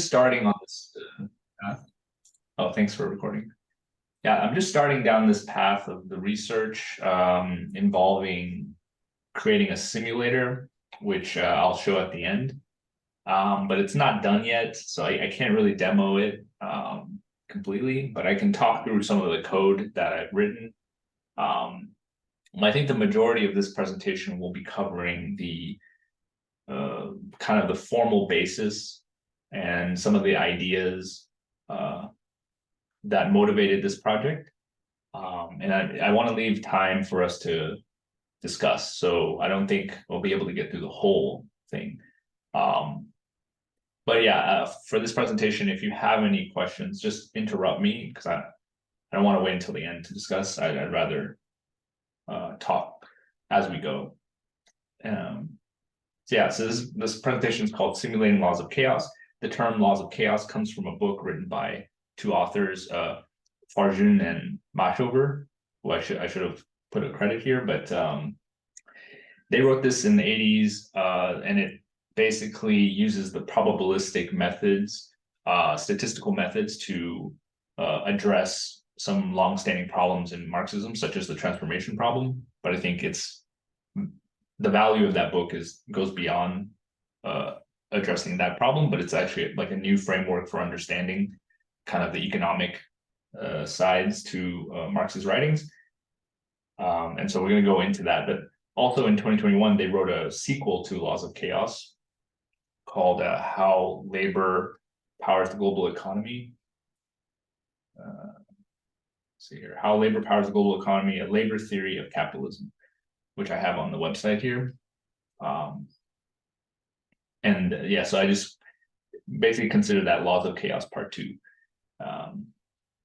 just starting on this path. Oh, thanks for recording. Yeah, I'm just starting down this path of the research involving creating a simulator, which I'll show at the end. But it's not done yet, so I can't really demo it completely, but I can talk through some of the code that I've written. I think the majority of this presentation will be covering the kind of the formal basis and some of the ideas that motivated this project. And I want to leave time for us to discuss. So I don't think we'll be able to get through the whole thing. But yeah, for this presentation, if you have any questions, just interrupt me because I don't want to wait until the end to discuss. I'd rather talk as we go. So this presentation is called Simulating Laws of Chaos. The term laws of chaos comes from a book written by two authors, Farjoun and Machover, who I should have put a credit here, but they wrote this in the 80s, and it basically uses the probabilistic methods, statistical methods to address some long-standing problems in Marxism, such as the transformation problem. But I think the value of that book goes beyond addressing that problem, but it's actually like a new framework for understanding kind of the economic sides to Marx's writings. And so we're going to go into that. But also in 2021, they wrote a sequel to Laws of Chaos called How Labor Powers the Global Economy. See here, How Labor Powers the Global Economy, a Labor Theory of Capitalism, which I have on the website here. So I just basically consider that Laws of Chaos Part 2.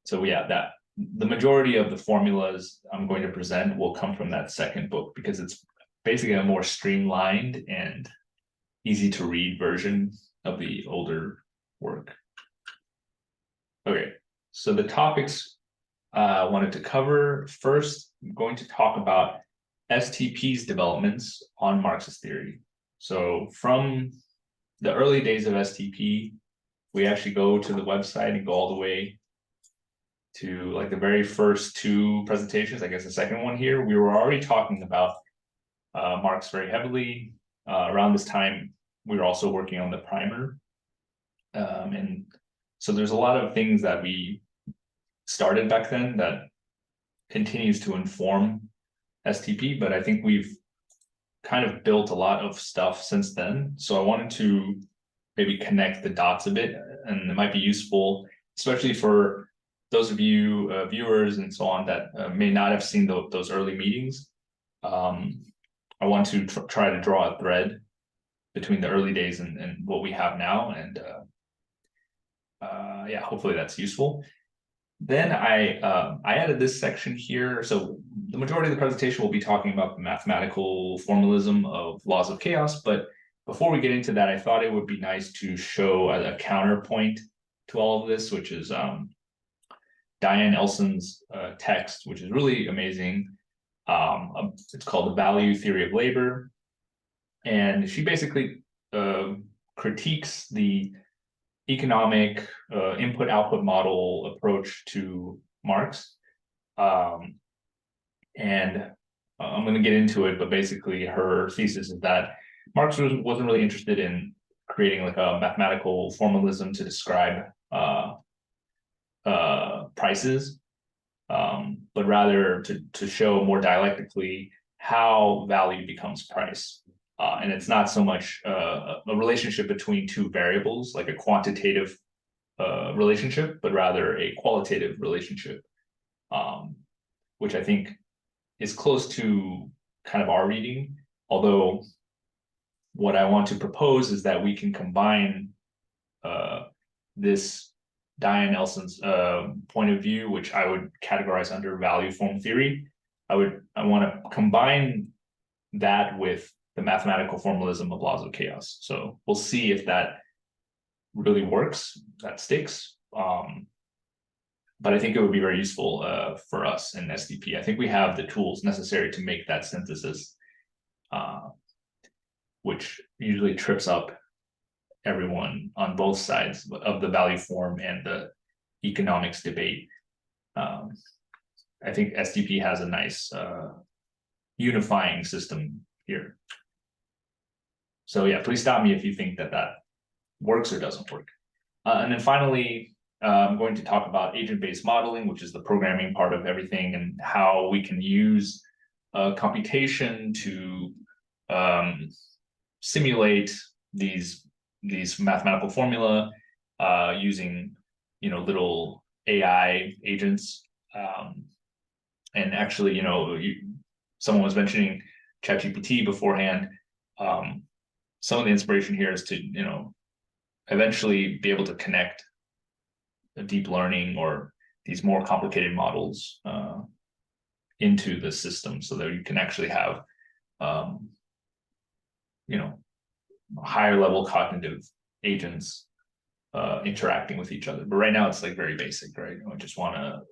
So yeah, that the majority of the formulas I'm going to present will come from that second book because it's basically a more streamlined and easy to read version of the older work. Okay, so the topics I wanted to cover. First, I'm going to talk about STP's developments on Marxist theory. So from the early days of STP, we actually go to the website and go all the way to like the very first two presentations. I guess the second one here, we were already talking about Marx very heavily. Around this time, we were also working on the primer. And so there's a lot of things that we started back then that continues to inform STP, but I think we've kind of built a lot of stuff since then. So I wanted to maybe connect the dots a bit, and it might be useful, especially for those of you viewers and so on that may not have seen those early meetings. I want to try to draw a thread between the early days and what we have now, and yeah, hopefully that's useful. Then I added this section here. So the majority of the presentation will be talking about the mathematical formalism of laws of chaos. But before we get into that, I thought it would be nice to show a counterpoint to all of this, which is Diane Elson's text, which is really amazing. It's called The Value Theory of Labor. And she basically critiques the economic input-output model approach to Marx. And I'm going to get into it, but basically her thesis is that Marx wasn't really interested in creating like a mathematical formalism to describe prices, but rather to show more dialectically how value becomes price. And it's not so much a relationship between two variables, like a quantitative relationship, but rather a qualitative relationship, which I think is close to kind of our reading. Although what I want to propose is that we can combine this Diane Elson's point of view, which I would categorize under value form theory. I want to combine that with the mathematical formalism of laws of chaos. So we'll see if that really works, that sticks. But I think it would be very useful for us in SDP. I think we have the tools necessary to make that synthesis, which usually trips up everyone on both sides of the value form and the economics debate. I think SDP has a nice unifying system here. So yeah, please stop me if you think that that works or doesn't work. And then finally, I'm going to talk about agent-based modeling, which is the programming part of everything, and how we can use computation to simulate these mathematical formula using little AI agents. And actually, someone was mentioning ChatGPT beforehand. Some of the inspiration here is to eventually be able to connect a deep learning or these more complicated models into the system, so that you can actually have higher level cognitive agents interacting with each other. But right now it's like very basic, right? I just want to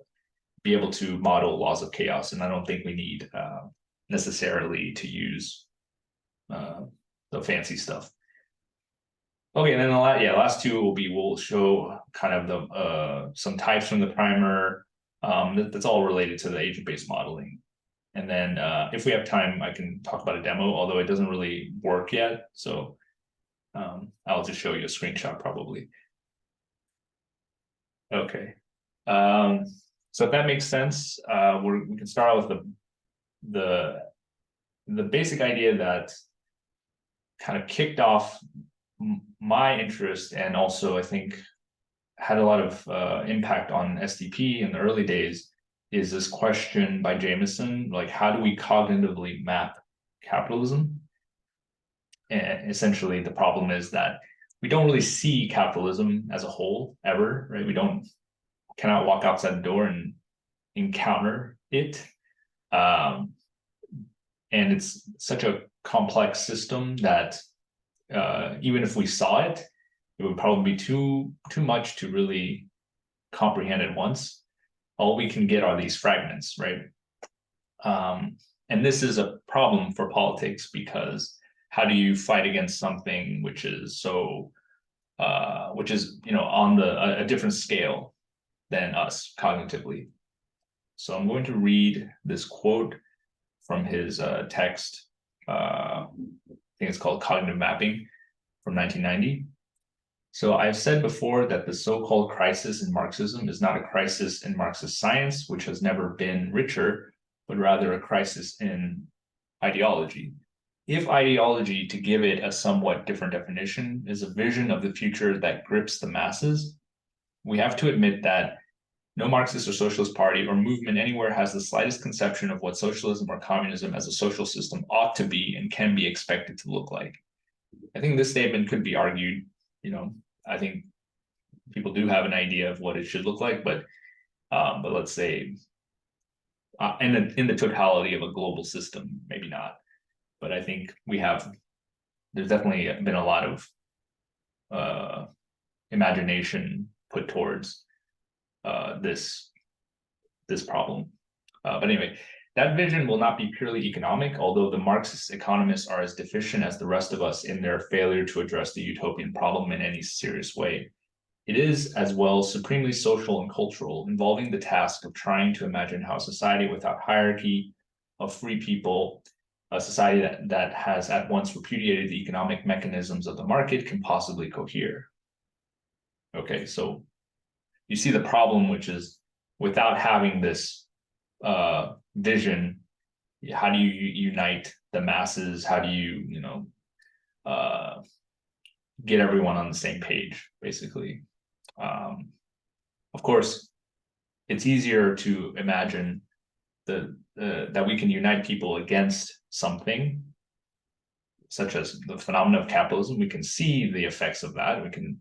be able to model laws of chaos, and I don't think we need necessarily to use the fancy stuff. Okay, and then the last two we'll show kind of the some types from the primer. That's all related to the agent-based modeling. And then if we have time, I can talk about a demo, although it doesn't really work yet. So I'll just show you a screenshot probably. Okay. So if that makes sense, we can start out with the basic idea that kind of kicked off my interest, and also I think had a lot of impact on SDP in the early days, is this question by Jameson, like, how do we cognitively map capitalism? And essentially the problem is that we don't really see capitalism as a whole ever, right? We cannot walk outside the door and encounter it. And it's such a complex system that even if we saw it, it would probably be too much to really comprehend at once. All we can get are these fragments, right? And this is a problem for politics, because how do you fight against something which is so, on a different scale than us cognitively? So I'm going to read this quote from his text. I think it's called Cognitive Mapping from 1990. So I've said before that the so-called crisis in Marxism is not a crisis in Marxist science, which has never been richer, but rather a crisis in ideology. If ideology, to give it a somewhat different definition, is a vision of the future that grips the masses, we have to admit that no Marxist or socialist party or movement anywhere has the slightest conception of what socialism or communism as a social system ought to be and can be expected to look like. I think this statement could be argued, I think people do have an idea of what it should look like, but let's say in the totality of a global system, maybe not. But I think there's definitely been a lot of imagination put towards this problem. But anyway, that vision will not be purely economic, although the Marxist economists are as deficient as the rest of us in their failure to address the utopian problem in any serious way. It is, as well, supremely social and cultural, involving the task of trying to imagine how a society without hierarchy of free people, a society that has at once repudiated the economic mechanisms of the market, can possibly cohere. Okay, so you see the problem, which is without having this vision, how do you unite the masses? How do you, get everyone on the same page, basically? Of course, it's easier to imagine that we can unite people against something, such as the phenomenon of capitalism. We can see the effects of that. We can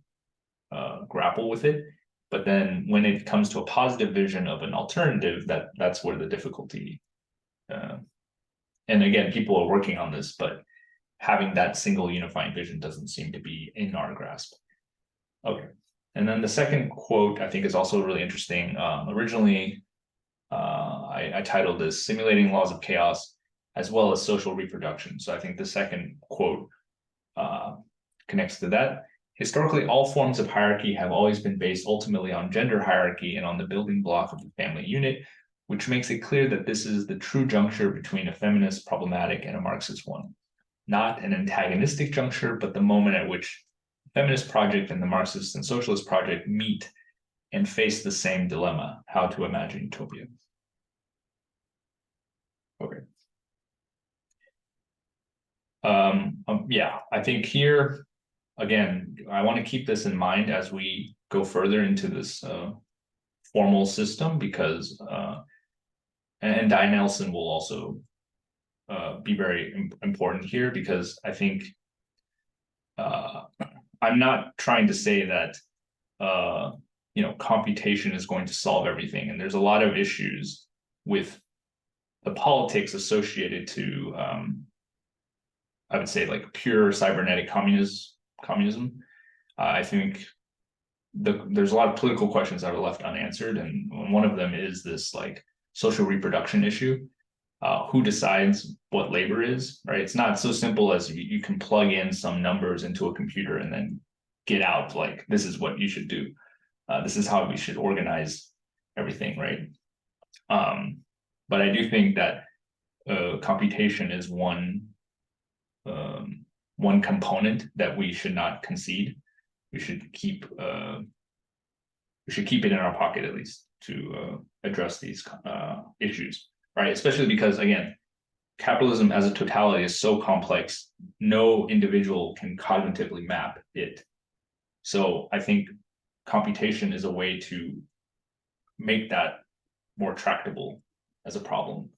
grapple with it. But then when it comes to a positive vision of an alternative, that's where the difficulty. And again, people are working on this, but having that single unifying vision doesn't seem to be in our grasp. Okay. And then the second quote I think is also really interesting. Originally, I titled this Simulating Laws of Chaos as well as Social Reproduction. So I think the second quote connects to that. Historically, all forms of hierarchy have always been based ultimately on gender hierarchy and on the building block of the family unit, which makes it clear that this is the true juncture between a feminist problematic and a Marxist one. Not an antagonistic juncture, but the moment at which the feminist project and the Marxist and socialist project meet and face the same dilemma: how to imagine utopia. Okay. Yeah, I think here, again, I want to keep this in mind as we go further into this formal system, because and Diane Elson will also be very important here, because I think I'm not trying to say that computation is going to solve everything, and there's a lot of issues with the politics associated to I would say like pure cybernetic communism. I think there's a lot of political questions that are left unanswered, and one of them is this like social reproduction issue. Who decides what labor is, right? It's not so simple as you can plug in some numbers into a computer and then get out like, this is what you should do. This is how we should organize everything, right? But I do think that computation is one component that we should not concede. We should keep it in our pocket, at least, to address these issues, right? Especially because, again, capitalism as a totality is so complex, no individual can cognitively map it. So I think computation is a way to make that more tractable as a problem.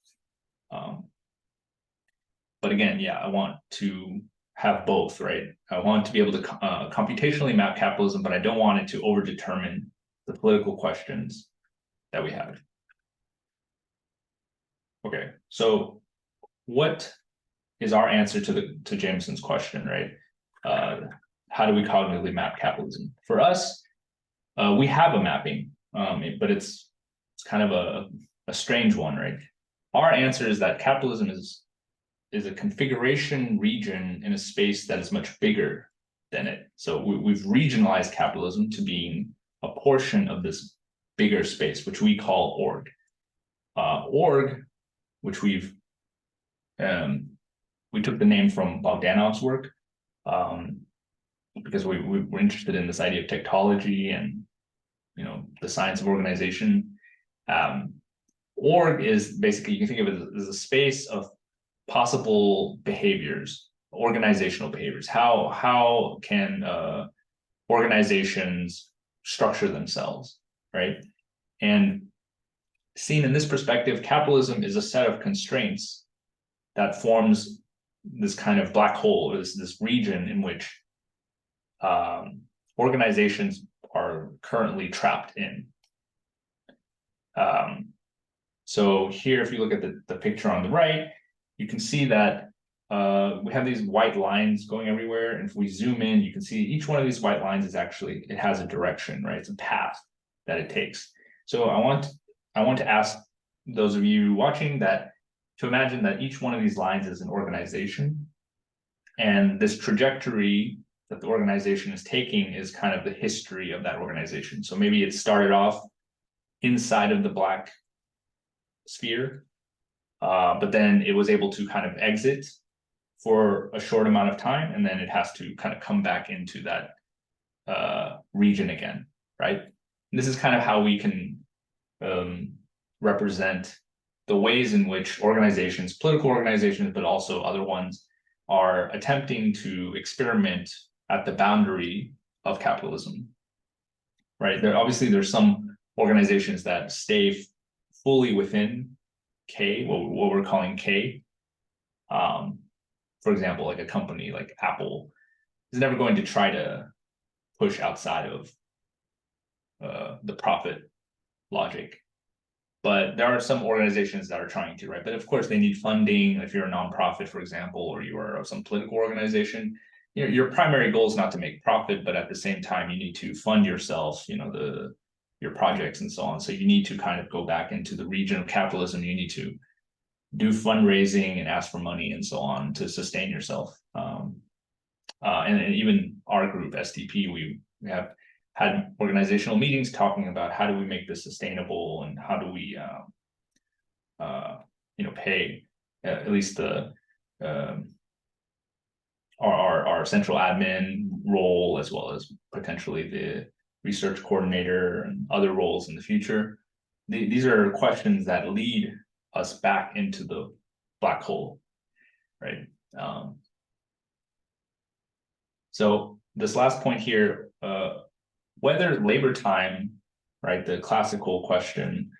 But again, yeah, I want to have both, right? I want to be able to computationally map capitalism, but I don't want it to overdetermine the political questions that we have. Okay, so what is our answer to Jameson's question, right? How do we cognitively map capitalism? For us, we have a mapping, but it's kind of a strange one, right? Our answer is that capitalism is a configuration region in a space that is much bigger than it. So we've regionalized capitalism to being a portion of this bigger space, which we call org. Org, which we took the name from Bogdanov's work, because we were interested in this idea of technology and the science of organization. Org is basically, you can think of it as a space of possible behaviors, organizational behaviors. How can organizations structure themselves, right? And seen in this perspective, capitalism is a set of constraints that forms this kind of black hole, this region in which organizations are currently trapped in. So here, if you look at the picture on the right, you can see that we have these white lines going everywhere. And if we zoom in, you can see each one of these white lines it has a direction, right? It's a path that it takes. So I want to ask those of you watching to imagine that each one of these lines is an organization. And this trajectory that the organization is taking is kind of the history of that organization. So maybe it started off inside of the black sphere, but then it was able to kind of exit for a short amount of time, and then it has to kind of come back into that region again, right? And this is kind of how we can represent the ways in which organizations, political organizations, but also other ones, are attempting to experiment at the boundary of capitalism, right? There's some organizations that stay fully within K, what we're calling K. For example, like a company like Apple is never going to try to push outside of the profit logic. But there are some organizations that are trying to, right? But of course, they need funding. If you're a nonprofit, for example, or you are some political organization, your primary goal is not to make profit, but at the same time, you need to fund yourself, your projects and so on. So you need to kind of go back into the region of capitalism. You need to do fundraising and ask for money and so on to sustain yourself. and even our group, SDP, we have had organizational meetings talking about how do we make this sustainable and how do we, pay at least the our central admin role, as well as potentially the research coordinator and other roles in the future. These are questions that lead us back into the black hole, right? So this last point here, whether labor time, right, the classical question,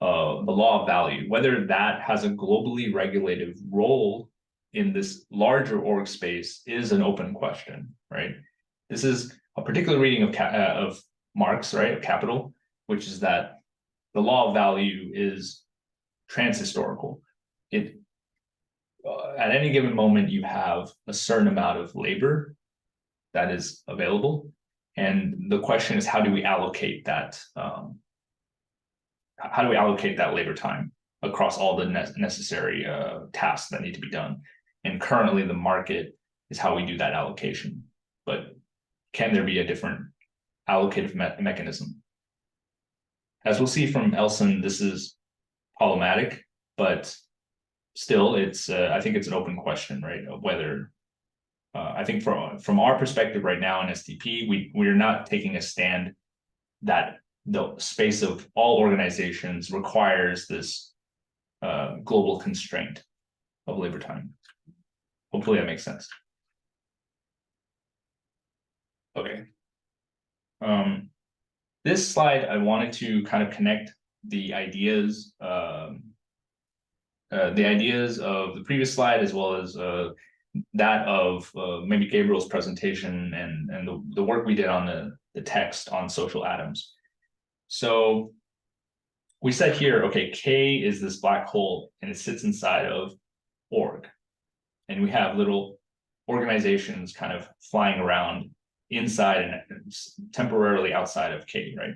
the law of value, whether that has a globally regulated role in this larger org space is an open question, right? This is a particular reading of Marx, right, of Capital, which is that the law of value is transhistorical. It at any given moment you have a certain amount of labor that is available, and the question is how do we allocate that? How do we allocate that labor time across all the necessary tasks that need to be done? And currently, the market is how we do that allocation. But can there be a different allocative mechanism? As we'll see from Elson, this is problematic, but still, it's I think it's an open question, right? Of whether I think from our perspective right now in SDP, we're not taking a stand that the space of all organizations requires this global constraint of labor time. Hopefully that makes sense. Okay. This slide, I wanted to kind of connect the ideas of the previous slide, as well as that of maybe Gabriel's presentation and the work we did on the text on social atoms. So we said here, okay, K is this black hole and it sits inside of org. And we have little organizations kind of flying around inside and temporarily outside of K, right?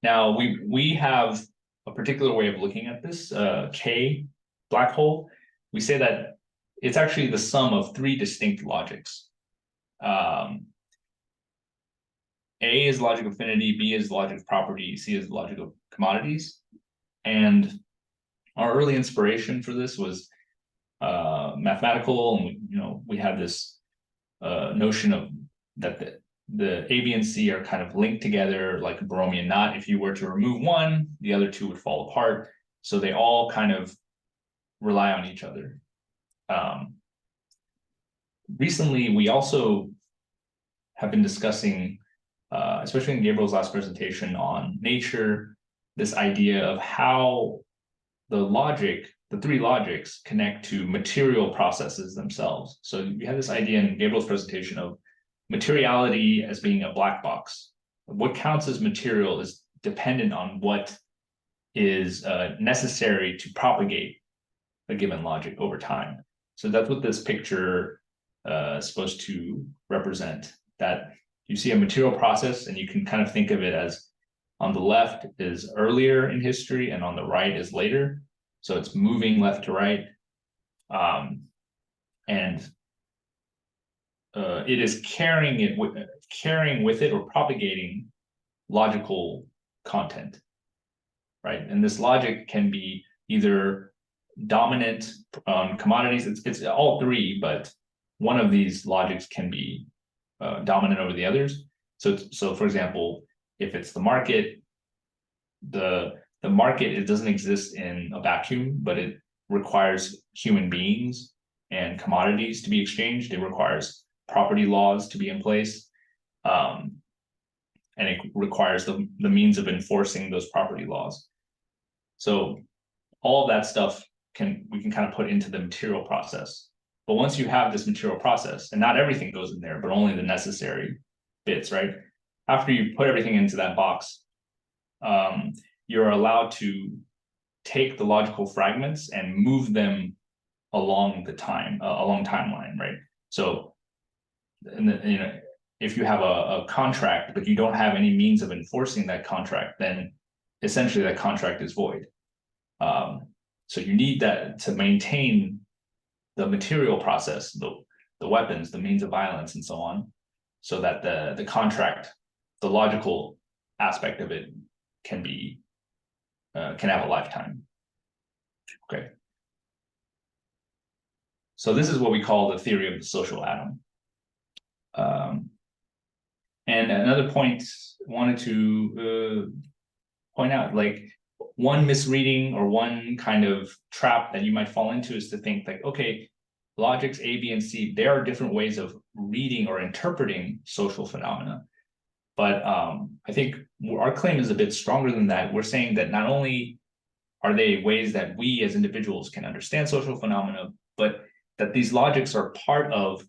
Now we have a particular way of looking at this K black hole. We say that it's actually the sum of three distinct logics. A is logic of affinity, B is logic of property, C is logic of commodities. And our early inspiration for this was mathematical, and we had this notion of that the A, B, and C are kind of linked together like a Borromean knot. If you were to remove one, the other two would fall apart. So they all kind of rely on each other. Recently, we also have been discussing, especially in Gabriel's last presentation on nature, this idea of how the three logics connect to material processes themselves. So we had this idea in Gabriel's presentation of materiality as being a black box. What counts as material is dependent on what is necessary to propagate a given logic over time. So that's what this picture is supposed to represent, that you see a material process and you can kind of think of it as on the left is earlier in history and on the right is later. So it's moving left to right. And it is carrying with it or propagating logical content, right? And this logic can be either dominant on commodities. It's all three, but one of these logics can be dominant over the others. So for example, if it's the market, the market, it doesn't exist in a vacuum, but it requires human beings and commodities to be exchanged. It requires property laws to be in place. And it requires the means of enforcing those property laws. So all of that stuff we can kind of put into the material process. But once you have this material process, and not everything goes in there, but only the necessary bits, right? After you put everything into that box, you're allowed to take the logical fragments and move them along timeline, right? So, if you have a contract, but you don't have any means of enforcing that contract, then essentially that contract is void. So you need that to maintain the material process, the the weapons, the means of violence, and so on, so that the contract, the logical aspect of it can be can have a lifetime. Okay. So this is what we call the theory of the social atom. And another point I wanted to point out, like one misreading or one kind of trap that you might fall into is to think like, okay, logics A, B, and C, there are different ways of reading or interpreting social phenomena. But I think our claim is a bit stronger than that. We're saying that not only are they ways that we as individuals can understand social phenomena, but that these logics are part of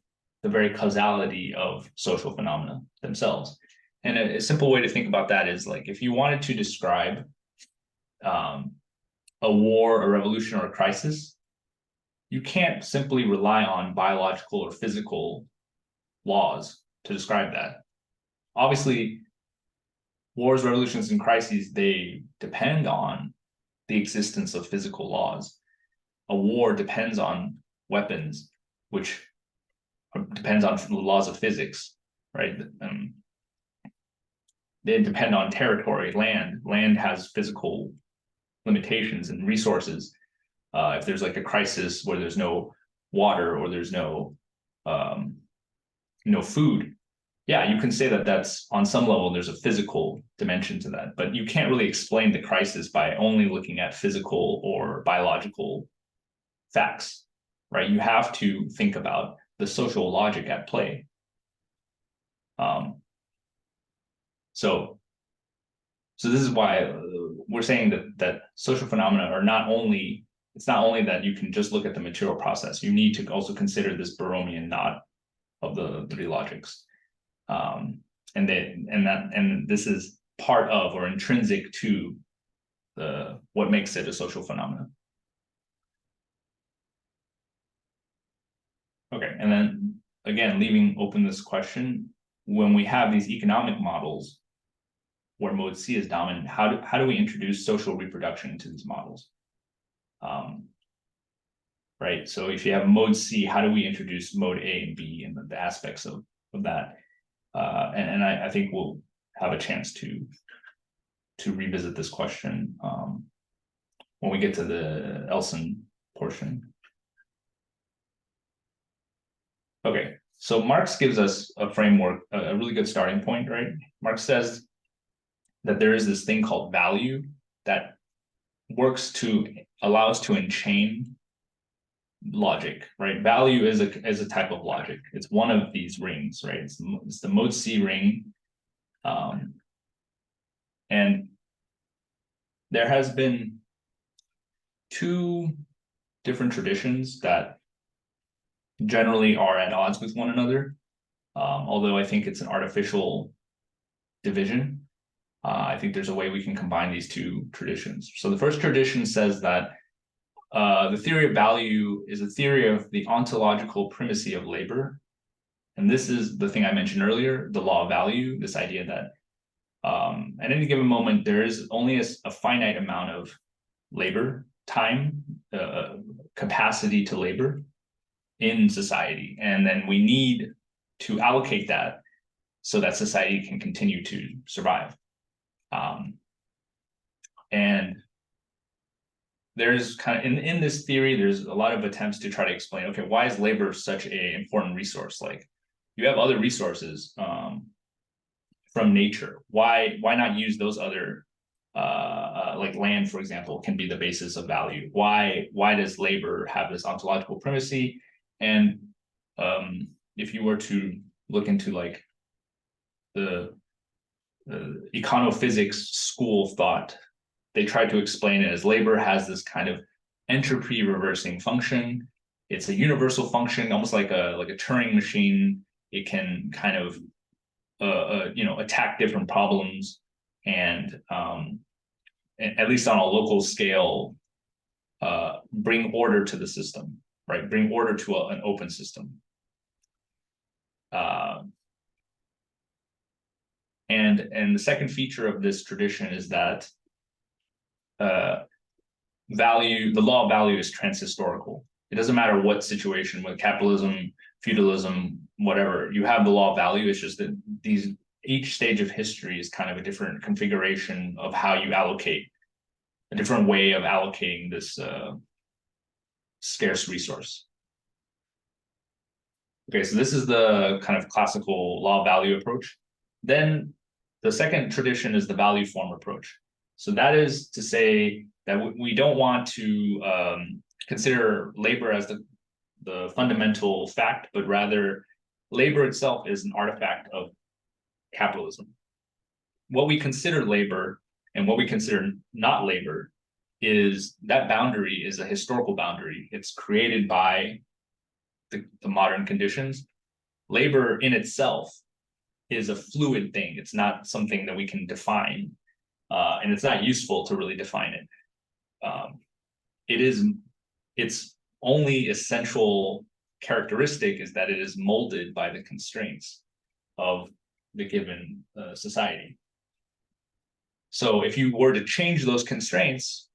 the very causality of social phenomena themselves. And a simple way to think about that is like, if you wanted to describe a war, a revolution, or a crisis, you can't simply rely on biological or physical laws to describe that. Obviously, wars, revolutions, and crises, they depend on the existence of physical laws. A war depends on weapons, which depends on the laws of physics, right? They depend on territory, land. Land has physical limitations and resources. If there's like a crisis where there's no water or there's no food, yeah, you can say that that's on some level there's a physical dimension to that, but you can't really explain the crisis by only looking at physical or biological facts, right? You have to think about the social logic at play. So this is why we're saying that social phenomena are not only, it's not only that you can just look at the material process, you need to also consider this Baromean knot of the three logics. And this is part of or intrinsic to what makes it a social phenomenon. Okay, and then again, leaving open this question, when we have these economic models where mode C is dominant, how do we introduce social reproduction into these models? Right, so if you have mode C, how do we introduce mode A and B and the aspects of that? And I think we'll have a chance to revisit this question when we get to the Elson portion. Okay, so Marx gives us a framework, a really good starting point, right? Marx says that there is this thing called value that works to allow us to enchain logic, right? Value is a type of logic. It's one of these rings, right? It's the mode C ring. And there has been two different traditions that generally are at odds with one another. Although I think it's an artificial division. I think there's a way we can combine these two traditions. So the first tradition says that the theory of value is a theory of the ontological primacy of labor. And this is the thing I mentioned earlier, the law of value, this idea that at any given moment, there is only a finite amount of labor, time, capacity to labor in society. And then we need to allocate that so that society can continue to survive. And there's kind of, in this theory, there's a lot of attempts to try to explain, okay, why is labor such an important resource? Like, you have other resources from nature. Why not use those other, like land, for example, can be the basis of value. Why does labor have this ontological primacy? And if you were to look into like the econophysics school of thought, they tried to explain it as labor has this kind of entropy reversing function. It's a universal function, almost like a Turing machine. It can kind of attack different problems and at least on a local scale, bring order to the system, right? Bring order to an open system. And the second feature of this tradition is that the law of value is transhistorical. It doesn't matter what situation, with capitalism, feudalism, whatever, you have the law of value. It's just that each stage of history is kind of a different configuration of how you allocate, a different way of allocating this scarce resource. Okay, so this is the kind of classical law of value approach. Then the second tradition is the value form approach. So that is to say that we don't want to consider labor as the fundamental fact, but rather labor itself is an artifact of capitalism. What we consider labor and what we consider not labor is that boundary is a historical boundary. It's created by the modern conditions. Labor in itself is a fluid thing. It's not something that we can define, and it's not useful to really define it. Its only essential characteristic is that it is molded by the constraints of the given society. So if you were to change those constraints,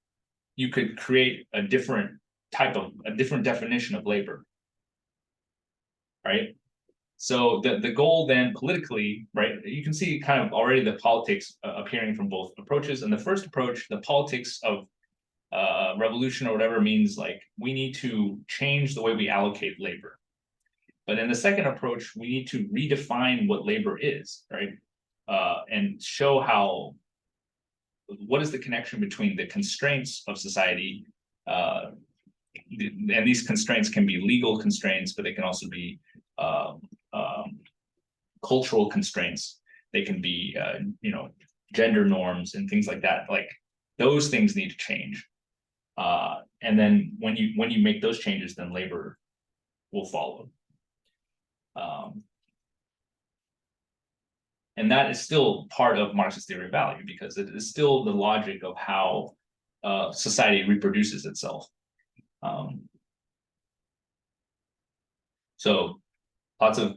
you could create a different definition of labor, right? So the goal then politically, right, you can see kind of already the politics appearing from both approaches. And the first approach, the politics of revolution or whatever, means like we need to change the way we allocate labor. But in the second approach, we need to redefine what labor is, right? And show what is the connection between the constraints of society, and these constraints can be legal constraints, but they can also be cultural constraints. They can be, gender norms and things like that. Like those things need to change. And then when you make those changes, then labor will follow. And that is still part of Marxist theory of value, because it is still the logic of how society reproduces itself. So lots of,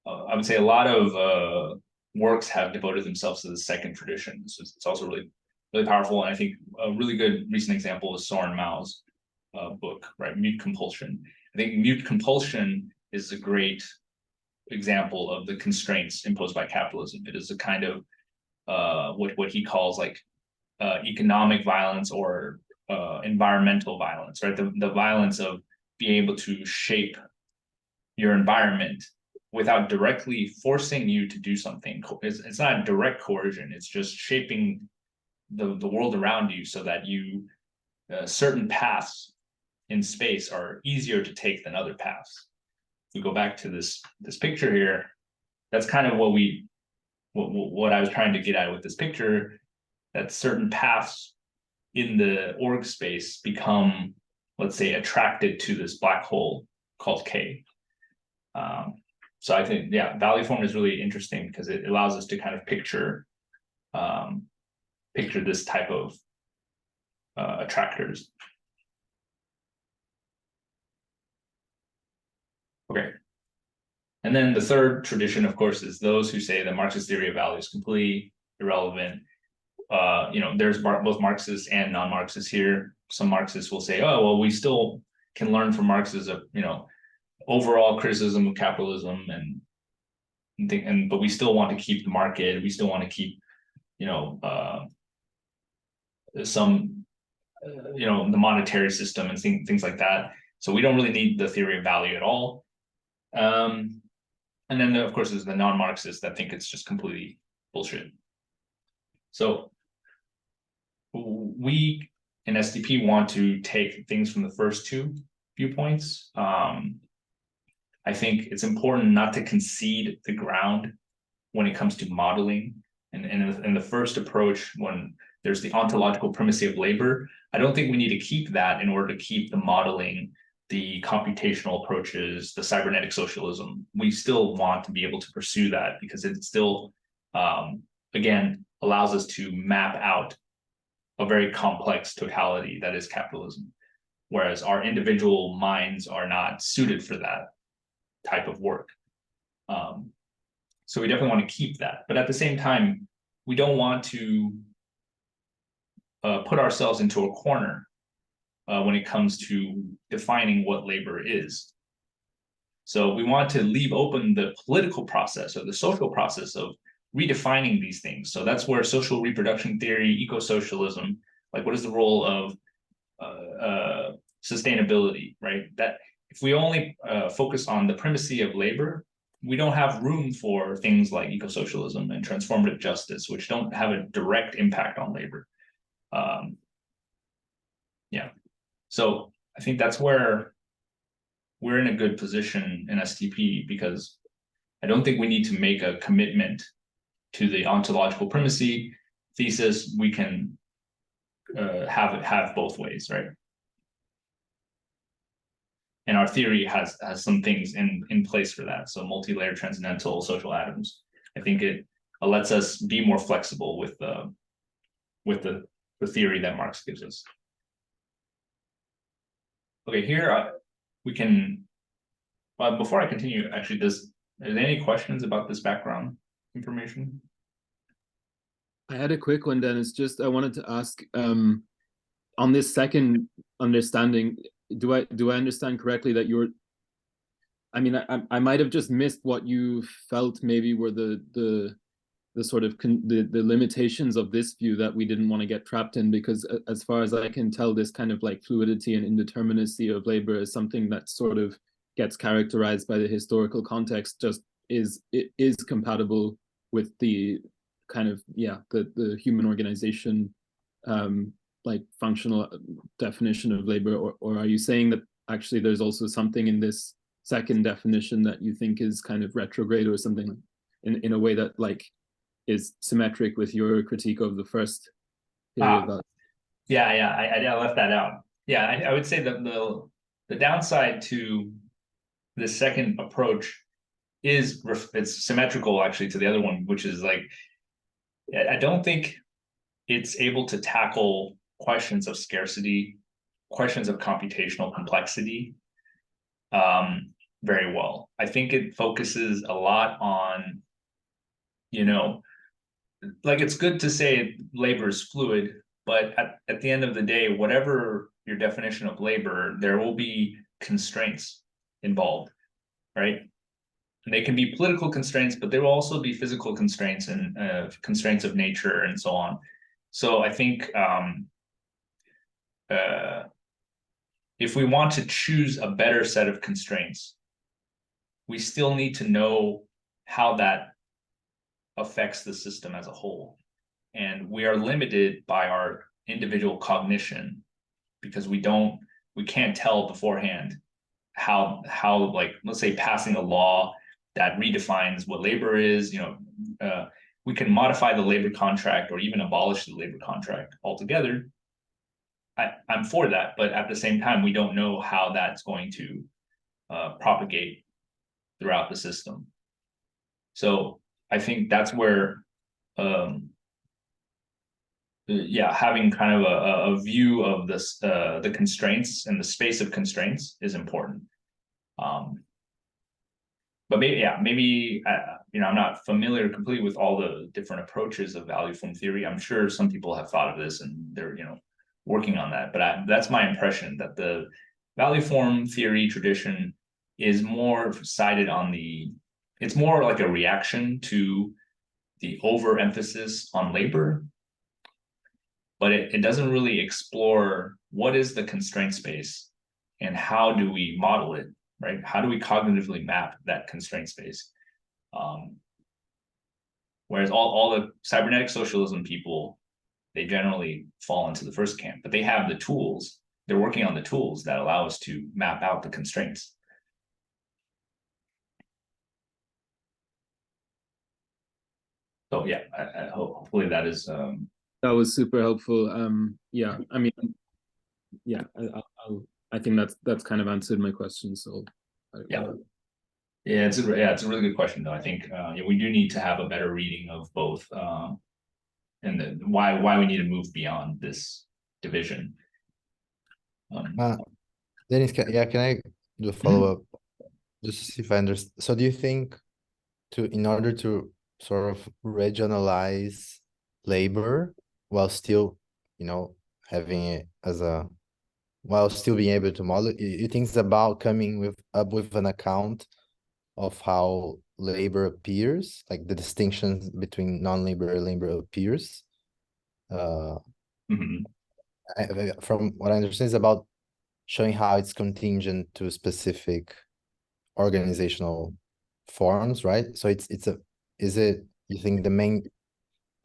I would say a lot of works have devoted themselves to the second tradition. So it's also really, really powerful. And I think a really good recent example is Soren Mao's book, right? Mute Compulsion. I think mute compulsion is a great example of the constraints imposed by capitalism. It is a kind of what he calls like economic violence or environmental violence, right? The violence of being able to shape your environment without directly forcing you to do something. It's not direct coercion. It's just shaping the world around you so that you certain paths in space are easier to take than other paths. If we go back to this picture here, that's kind of what I was trying to get at with this picture, that certain paths in the org space become, let's say, attracted to this black hole called K. So I think, yeah, value form is really interesting because it allows us to kind of picture this type of attractors. Okay. And then the third tradition, of course, is those who say that Marxist theory of value is completely irrelevant. There's both Marxists and non-Marxists here. Some Marxists will say, oh, well, we still can learn from Marxism, overall criticism of capitalism but we still want to keep the market. We still want to keep, the monetary system and things like that. So we don't really need the theory of value at all. And then, of course, there's the non-Marxists that think it's just completely bullshit. So we in SDP want to take things from the first two viewpoints. I think it's important not to concede the ground when it comes to modeling. And in the first approach, when there's the ontological primacy of labor, I don't think we need to keep that in order to keep the modeling, the computational approaches, the cybernetic socialism. We still want to be able to pursue that because it still, again, allows us to map out a very complex totality that is capitalism, whereas our individual minds are not suited for that type of work. So we definitely want to keep that. But at the same time, we don't want to put ourselves into a corner when it comes to defining what labor is. So we want to leave open the political process or the social process of redefining these things. So that's where social reproduction theory, eco-socialism, like what is the role of sustainability, right? That if we only focus on the primacy of labor, we don't have room for things like eco-socialism and transformative justice, which don't have a direct impact on labor. Yeah. So I think that's where we're in a good position in STP, because I don't think we need to make a commitment to the ontological primacy thesis. We can have both ways, right? And our theory has some things in place for that. So multi-layered transcendental social atoms. I think it lets us be more flexible with the theory that Marx gives us. Okay, here we can. Before I continue, actually, are there any questions about this background information? I had a quick one, Dennis. Just I wanted to ask on this second understanding. Do I understand correctly that you're? I mean, I might have just missed what you felt maybe were the sort of the limitations of this view that we didn't want to get trapped in, because as far as I can tell, this kind of like fluidity and indeterminacy of labor is something that sort of gets characterized by the historical context, just is compatible with the kind of the human organization like functional definition of labor, or are you saying that actually there's also something in this second definition that you think is kind of retrograde or something in a way that like is symmetric with your critique of the first period? I left that out. Yeah, I would say that the downside to the second approach is it's symmetrical actually to the other one, which is like I don't think it's able to tackle questions of scarcity, questions of computational complexity very well. I think it focuses a lot on, like it's good to say labor is fluid, but at the end of the day, whatever your definition of labor, there will be constraints involved, right? And they can be political constraints, but there will also be physical constraints and constraints of nature and so on. So I think if we want to choose a better set of constraints, we still need to know how that affects the system as a whole. And we are limited by our individual cognition because we can't tell beforehand how like, let's say passing a law that redefines what labor is, we can modify the labor contract or even abolish the labor contract altogether. I'm for that, but at the same time, we don't know how that's going to propagate throughout the system. So I think that's where, having kind of a view of this, the constraints and the space of constraints is important. But maybe I'm not familiar completely with all the different approaches of value form theory. I'm sure some people have thought of this and they're working on that. But that's my impression, that the value form theory tradition is more cited on it's more like a reaction to the overemphasis on labor, but it doesn't really explore what is the constraint space and how do we model it, right? How do we cognitively map that constraint space? Whereas all the cybernetic socialism people, they generally fall into the first camp, but they have the tools. They're working on the tools that allow us to map out the constraints. So yeah, hopefully that is. That was super helpful. I mean, I think that's kind of answered my question. So it's a really good question though. I think we do need to have a better reading of both, and why we need to move beyond this division. Dennis, can I do a follow-up just to see if I understand? So do you think in order to sort of regionalize labor while still, having it as a while still being able to model it? You think it's about coming up with an account of how labor appears, like the distinctions between non-labor and labor appears. Mhm. From what I understand, is about showing how it's contingent to specific organizational forms, right? So you think the main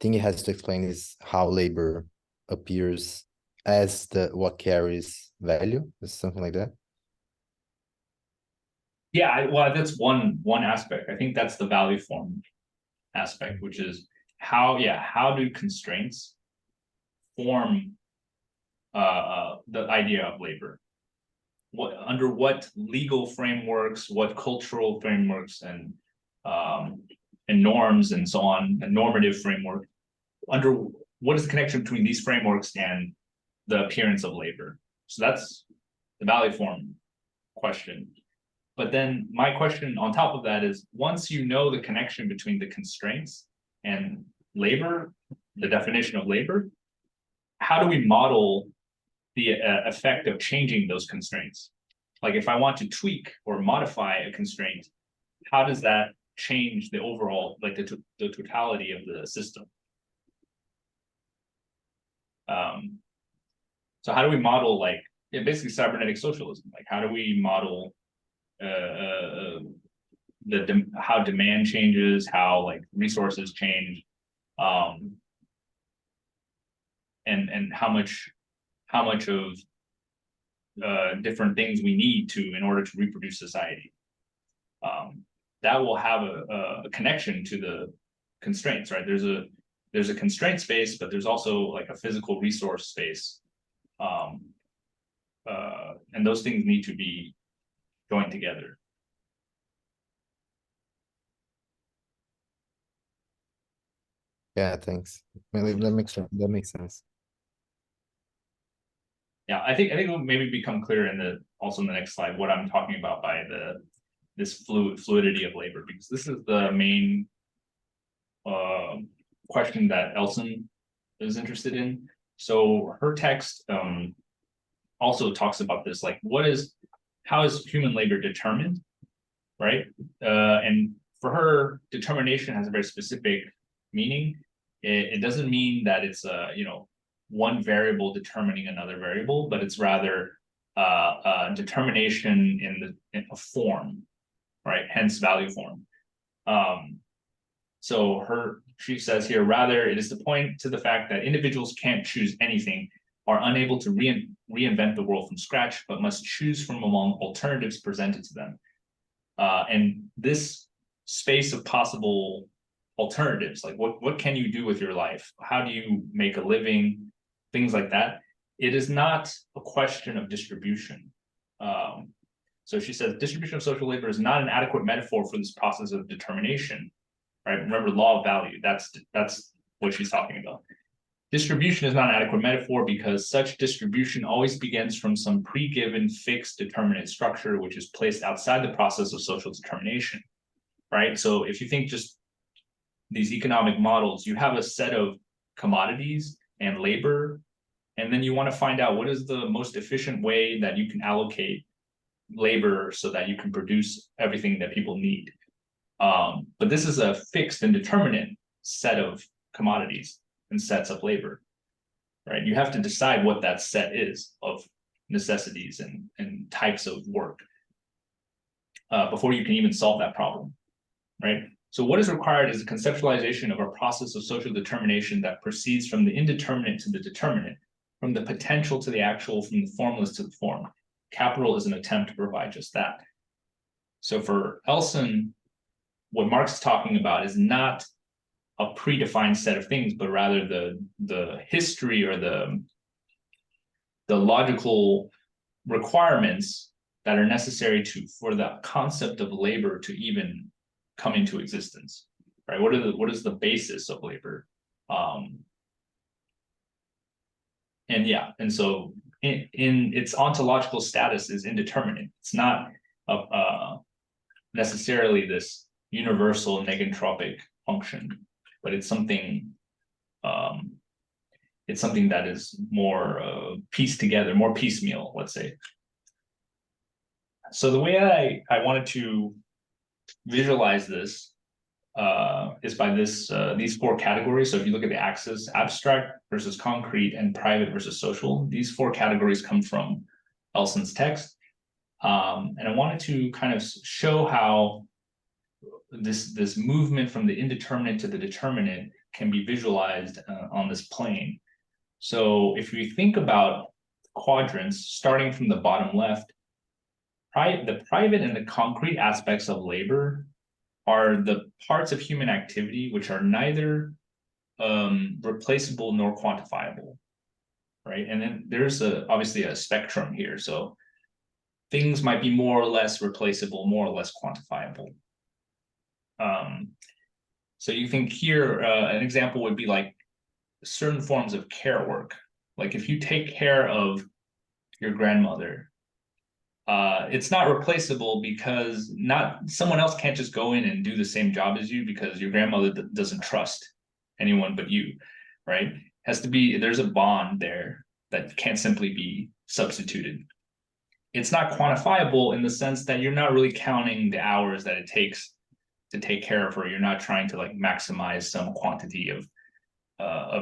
thing it has to explain is how labor appears as what carries value? Is something like that? Yeah, well, that's one aspect. I think that's the value form aspect, which is how do constraints form the idea of labor? Under what legal frameworks, what cultural frameworks, and norms and so on, a normative framework, under what is the connection between these frameworks and the appearance of labor? So that's the value form question. But then my question on top of that is, once you know the connection between the constraints and labor, the definition of labor, how do we model the effect of changing those constraints? Like if I want to tweak or modify a constraint, how does that change the overall, like the totality of the system? So how do we model, like, basically cybernetic socialism? Like, how do we model how demand changes, how like resources change, and how much of different things we need in order to reproduce society. That will have a connection to the constraints, right? There's a constraint space, but there's also like a physical resource space, and those things need to be joined together. Yeah, thanks. Maybe that makes sense. That makes sense. Yeah, I think it will maybe become clear also in the next slide what I'm talking about by this fluidity of labor, because this is the main question that Elson is interested in. So her text also talks about this, like how is human labor determined, right? And for her, determination has a very specific meaning. It doesn't mean that it's one variable determining another variable, but it's rather determination in a form, right? Hence value form. So she says here, rather, it is to point to the fact that individuals can't choose anything, are unable to reinvent the world from scratch, but must choose from among alternatives presented to them. And this space of possible alternatives, like what can you do with your life? How do you make a living? Things like that. It is not a question of distribution. So she says, distribution of social labor is not an adequate metaphor for this process of determination, right? Remember, law of value, that's what she's talking about. Distribution is not an adequate metaphor because such distribution always begins from some pre-given fixed determinate structure, which is placed outside the process of social determination, right? So if you think just these economic models, you have a set of commodities and labor, and then you want to find out what is the most efficient way that you can allocate labor so that you can produce everything that people need. But this is a fixed and determinate set of commodities and sets of labor, right? You have to decide what that set is of necessities and types of work before you can even solve that problem, right? So what is required is a conceptualization of a process of social determination that proceeds from the indeterminate to the determinate, from the potential to the actual, from the formless to the form. Capital is an attempt to provide just that. So for Elson, what Marx is talking about is not a predefined set of things, but rather the history or the logical requirements that are necessary for the concept of labor to even come into existence, right? What is the basis of labor? And so in its ontological status is indeterminate. It's not necessarily this universal negentropic function, but it's something it's something that is more pieced together, more piecemeal, let's say. So the way I wanted to visualize this is by these four categories. So if you look at the axis, abstract versus concrete and private versus social, these four categories come from Elson's text. And I wanted to kind of show how this movement from the indeterminate to the determinate can be visualized on this plane. So if we think about quadrants, starting from the bottom left, the private and the concrete aspects of labor are the parts of human activity which are neither replaceable nor quantifiable, right? And then there's obviously a spectrum here. So things might be more or less replaceable, more or less quantifiable. So you think here, an example would be like certain forms of care work. Like if you take care of your grandmother, it's not replaceable because someone else can't just go in and do the same job as you because your grandmother doesn't trust anyone but you, right? There's a bond there that can't simply be substituted. It's not quantifiable in the sense that you're not really counting the hours that it takes to take care of her. You're not trying to like maximize some quantity of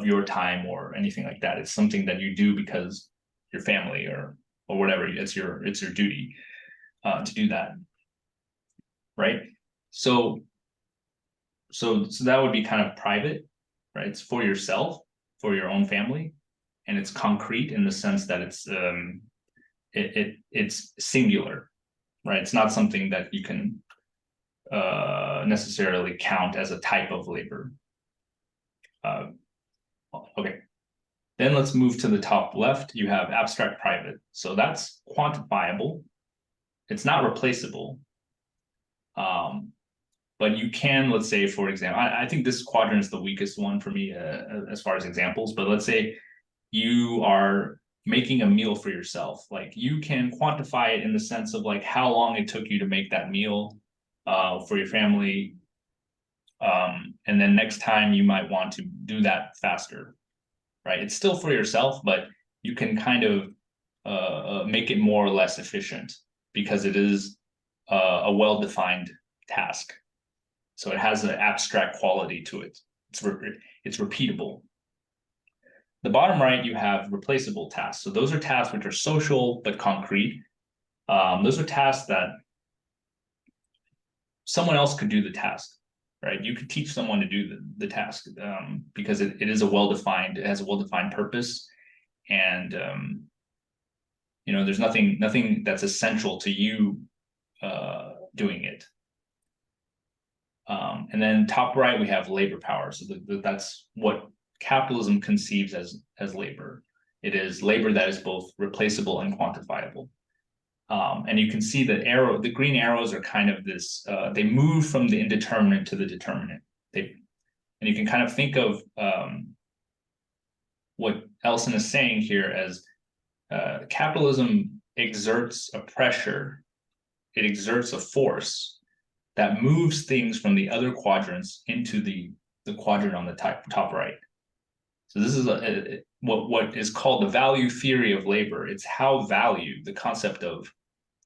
your time or anything like that. It's something that you do because your family or whatever. It's your duty to do that, right? So that would be kind of private, right? It's for yourself, for your own family, and it's concrete in the sense that it's singular, right? It's not something that you can necessarily count as a type of labor. Okay, then let's move to the top left. You have abstract private. So that's quantifiable. It's not replaceable. But you can, let's say, for example, I think this quadrant is the weakest one for me as far as examples, but let's say you are making a meal for yourself. Like you can quantify it in the sense of like how long it took you to make that meal for your family. And then next time you might want to do that faster, right? It's still for yourself, but you can kind of make it more or less efficient because it is a well-defined task. So it has an abstract quality to it. It's repeatable. The bottom right, you have replaceable tasks. So those are tasks which are social but concrete. Those are tasks that someone else could do the task, right? You could teach someone to do the task because it has a well-defined purpose, and there's nothing that's essential to you doing it. And then top right, we have labor power. So that's what capitalism conceives as labor. It is labor that is both replaceable and quantifiable. And you can see the green arrows are kind of this, they move from the indeterminate to the determinate. And you can kind of think of what Elson is saying here as capitalism exerts a pressure, it exerts a force that moves things from the other quadrants into the quadrant on the top right. So this is what is called the value theory of labor. It's how value, the concept of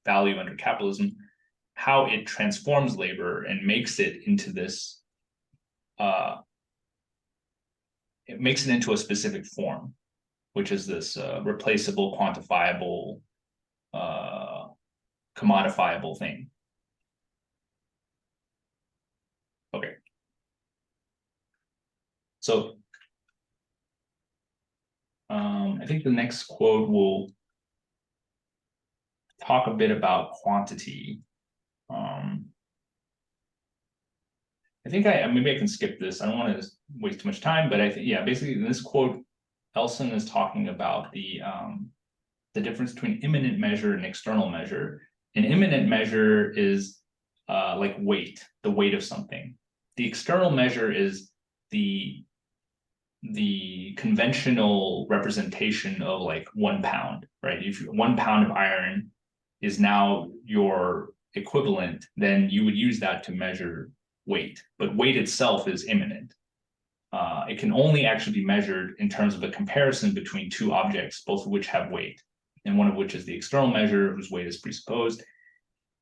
value under capitalism, how it transforms labor and makes it into this, it makes it into a specific form, which is this replaceable, quantifiable, commodifiable thing. Okay. So I think the next quote will talk a bit about quantity. I think maybe I can skip this. I don't want to waste too much time, but I think, yeah, basically in this quote, Elson is talking about the difference between immanent measure and external measure. An immanent measure is like weight, the weight of something. The external measure is the conventional representation of like 1 pound, right? If 1 pound of iron is now your equivalent, then you would use that to measure weight, but weight itself is immanent. it can only actually be measured in terms of a comparison between two objects, both of which have weight, and one of which is the external measure whose weight is presupposed.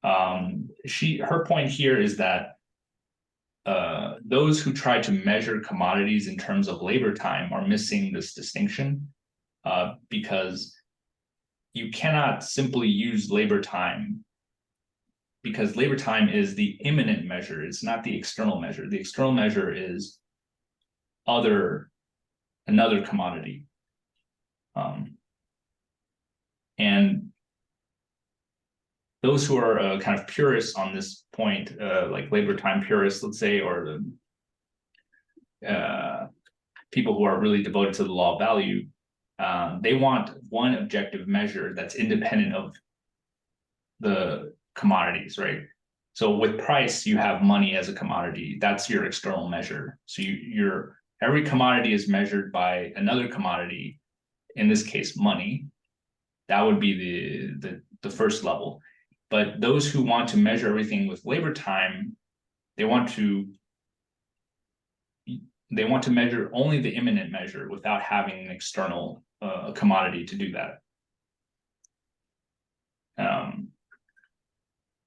Her point here is that those who try to measure commodities in terms of labor time are missing this distinction, because you cannot simply use labor time, because labor time is the immanent measure. It's not the external measure. The external measure is another commodity. And those who are kind of purists on this point, like labor time purists, let's say, or people who are really devoted to the law of value, they want one objective measure that's independent of the commodities, right? So with price, you have money as a commodity. That's your external measure. So every commodity is measured by another commodity, in this case, money. That would be the first level. But those who want to measure everything with labor time, they want to measure only the immanent measure without having an external commodity to do that.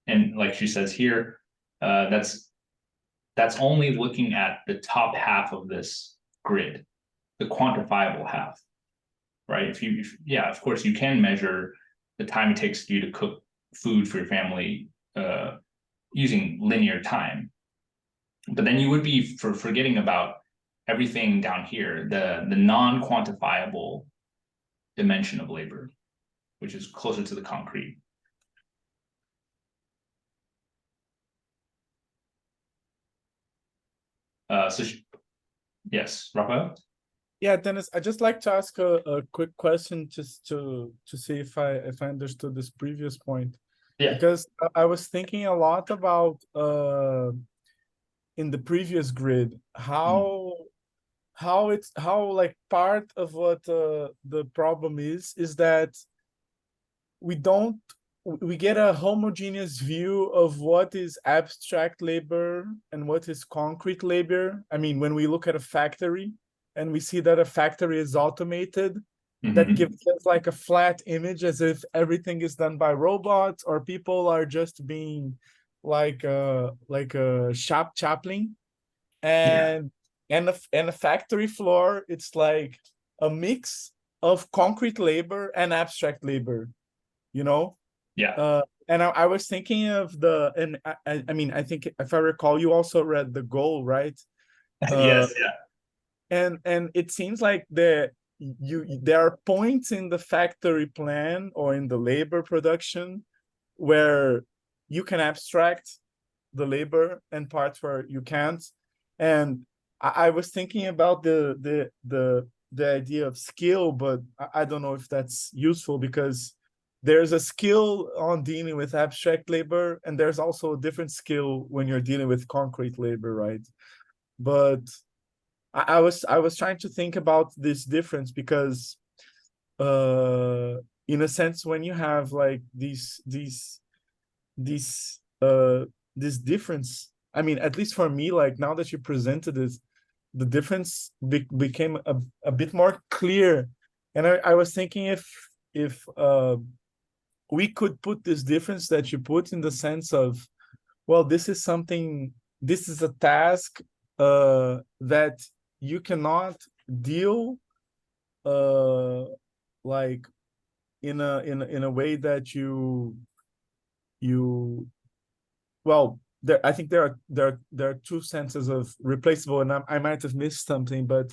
And like she says here, that's only looking at the top half of this grid, the quantifiable half, right? Of course, you can measure the time it takes you to cook food for your family using linear time, but then you would be forgetting about everything down here, the non-quantifiable dimension of labor, which is closer to the concrete. Yes, Rafael? Yeah, Dennis, I'd just like to ask a quick question just to see if I understood this previous point. Yeah. Because I was thinking a lot about in the previous grid how like part of what the problem is that we get a homogeneous view of what is abstract labor and what is concrete labor. I mean, when we look at a factory and we see that a factory is automated, that gives us like a flat image as if everything is done by robots or people are just being like a shop chaplain. And a factory floor, it's like a mix of concrete labor and abstract labor, you know? Yeah. And I was thinking of I mean, I think if I recall, you also read The Goal, right? Yes, yeah. And it seems like there are points in the factory plan or in the labor production where you can abstract the labor and parts where you can't. And I was thinking about the idea of skill, but I don't know if that's useful because there's a skill on dealing with abstract labor, and there's also a different skill when you're dealing with concrete labor, right? But I was trying to think about this difference because in a sense, when you have like this difference, I mean, at least for me, like now that you presented it, the difference became a bit more clear. And I was thinking if we could put this difference that you put in the sense of, well, this is a task that you cannot deal like in a way that you well, I think there are two senses of replaceable, and I might have missed something, but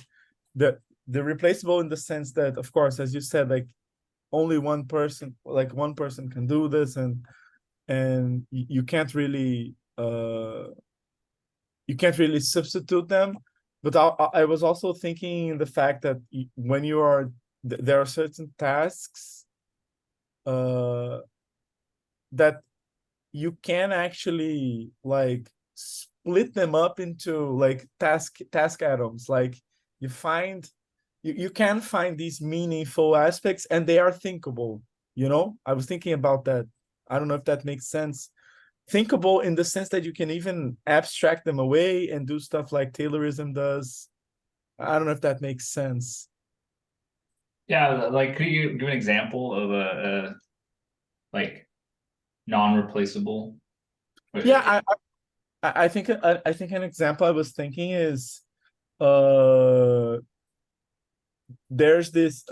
the replaceable in the sense that, of course, as you said, like only one person can do this, and you can't really substitute them. But I was also thinking in the fact that when there are certain tasks that you can actually like split them up into like task atoms. Like you can find these meaningful aspects and they are thinkable, you know? I was thinking about that. I don't know if that makes sense. Thinkable in the sense that you can even abstract them away and do stuff like Taylorism does. I don't know if that makes sense. Yeah, like could you give an example of a like non-replaceable? Yeah, I think an example I was thinking is there's this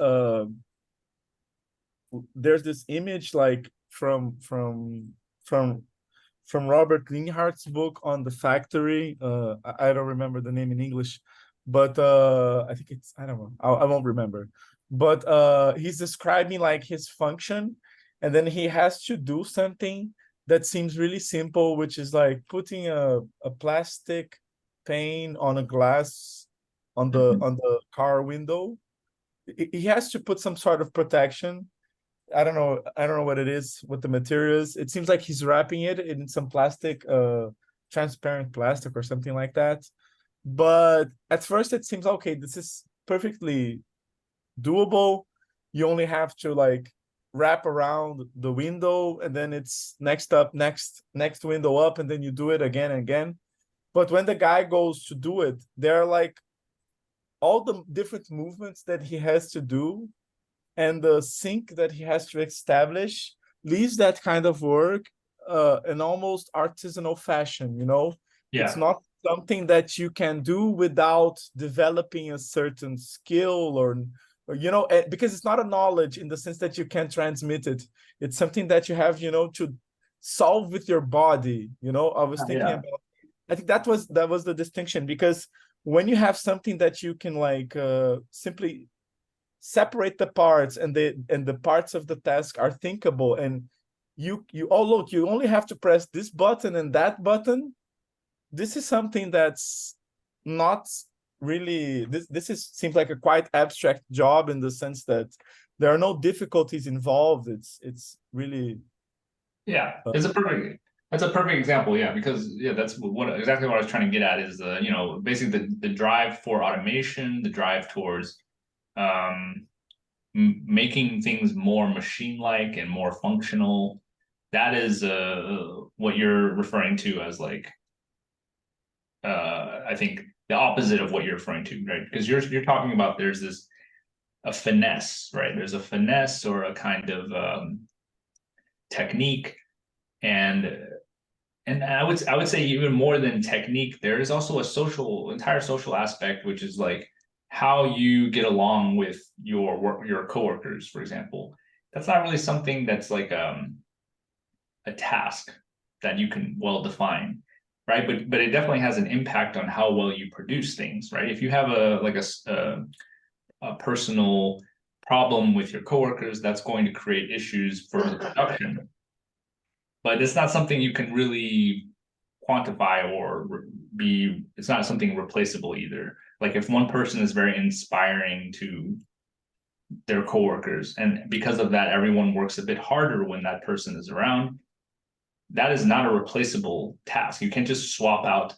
image like from Robert Linhart's book on the factory. I don't remember the name in English, but I think it's, I don't know, I won't remember. But he's describing like his function, and then he has to do something that seems really simple, which is like putting a plastic pane on a glass on the car window. He has to put some sort of protection. I don't know what it is, what the material is. It seems like he's wrapping it in some plastic, transparent plastic or something like that. But at first it seems okay, this is perfectly doable. You only have to like wrap around the window, and then it's next window up, and then you do it again and again. But when the guy goes to do it, there are like all the different movements that he has to do, and the sync that he has to establish leaves that kind of work in almost artisanal fashion, you know? It's Yeah, not something that you can do without developing a certain skill or you know, because it's not a knowledge in the sense that you can transmit it. It's something that you have, you know, to solve with your body, you know? I was thinking yeah, about, I think that was the distinction, because when you have something that you can like simply separate the parts, and the parts of the task are thinkable, and you oh look, you only have to press this button and that button. This is something that's not really, this is seems like a quite abstract job, in the sense that there are no difficulties involved. It's really yeah. That's a perfect example. Yeah, because yeah, that's exactly what I was trying to get at is you know, basically the drive for automation, the drive towards um making things more machine-like and more functional. That is what you're referring to as like I think the opposite of what you're referring to, right? Because you're talking about there's this a finesse, right? There's a finesse or a kind of technique, and I would say even more than technique, there is also a entire social aspect, which is like how you get along with your coworkers, for example. That's not really something that's like a task that you can well define, right? But it definitely has an impact on how well you produce things, right? If you have a personal problem with your coworkers, that's going to create issues for the production. But it's not something you can really quantify or be, it's not something replaceable either. Like if one person is very inspiring to their coworkers, and because of that, everyone works a bit harder when that person is around, that is not a replaceable task. You can't just swap out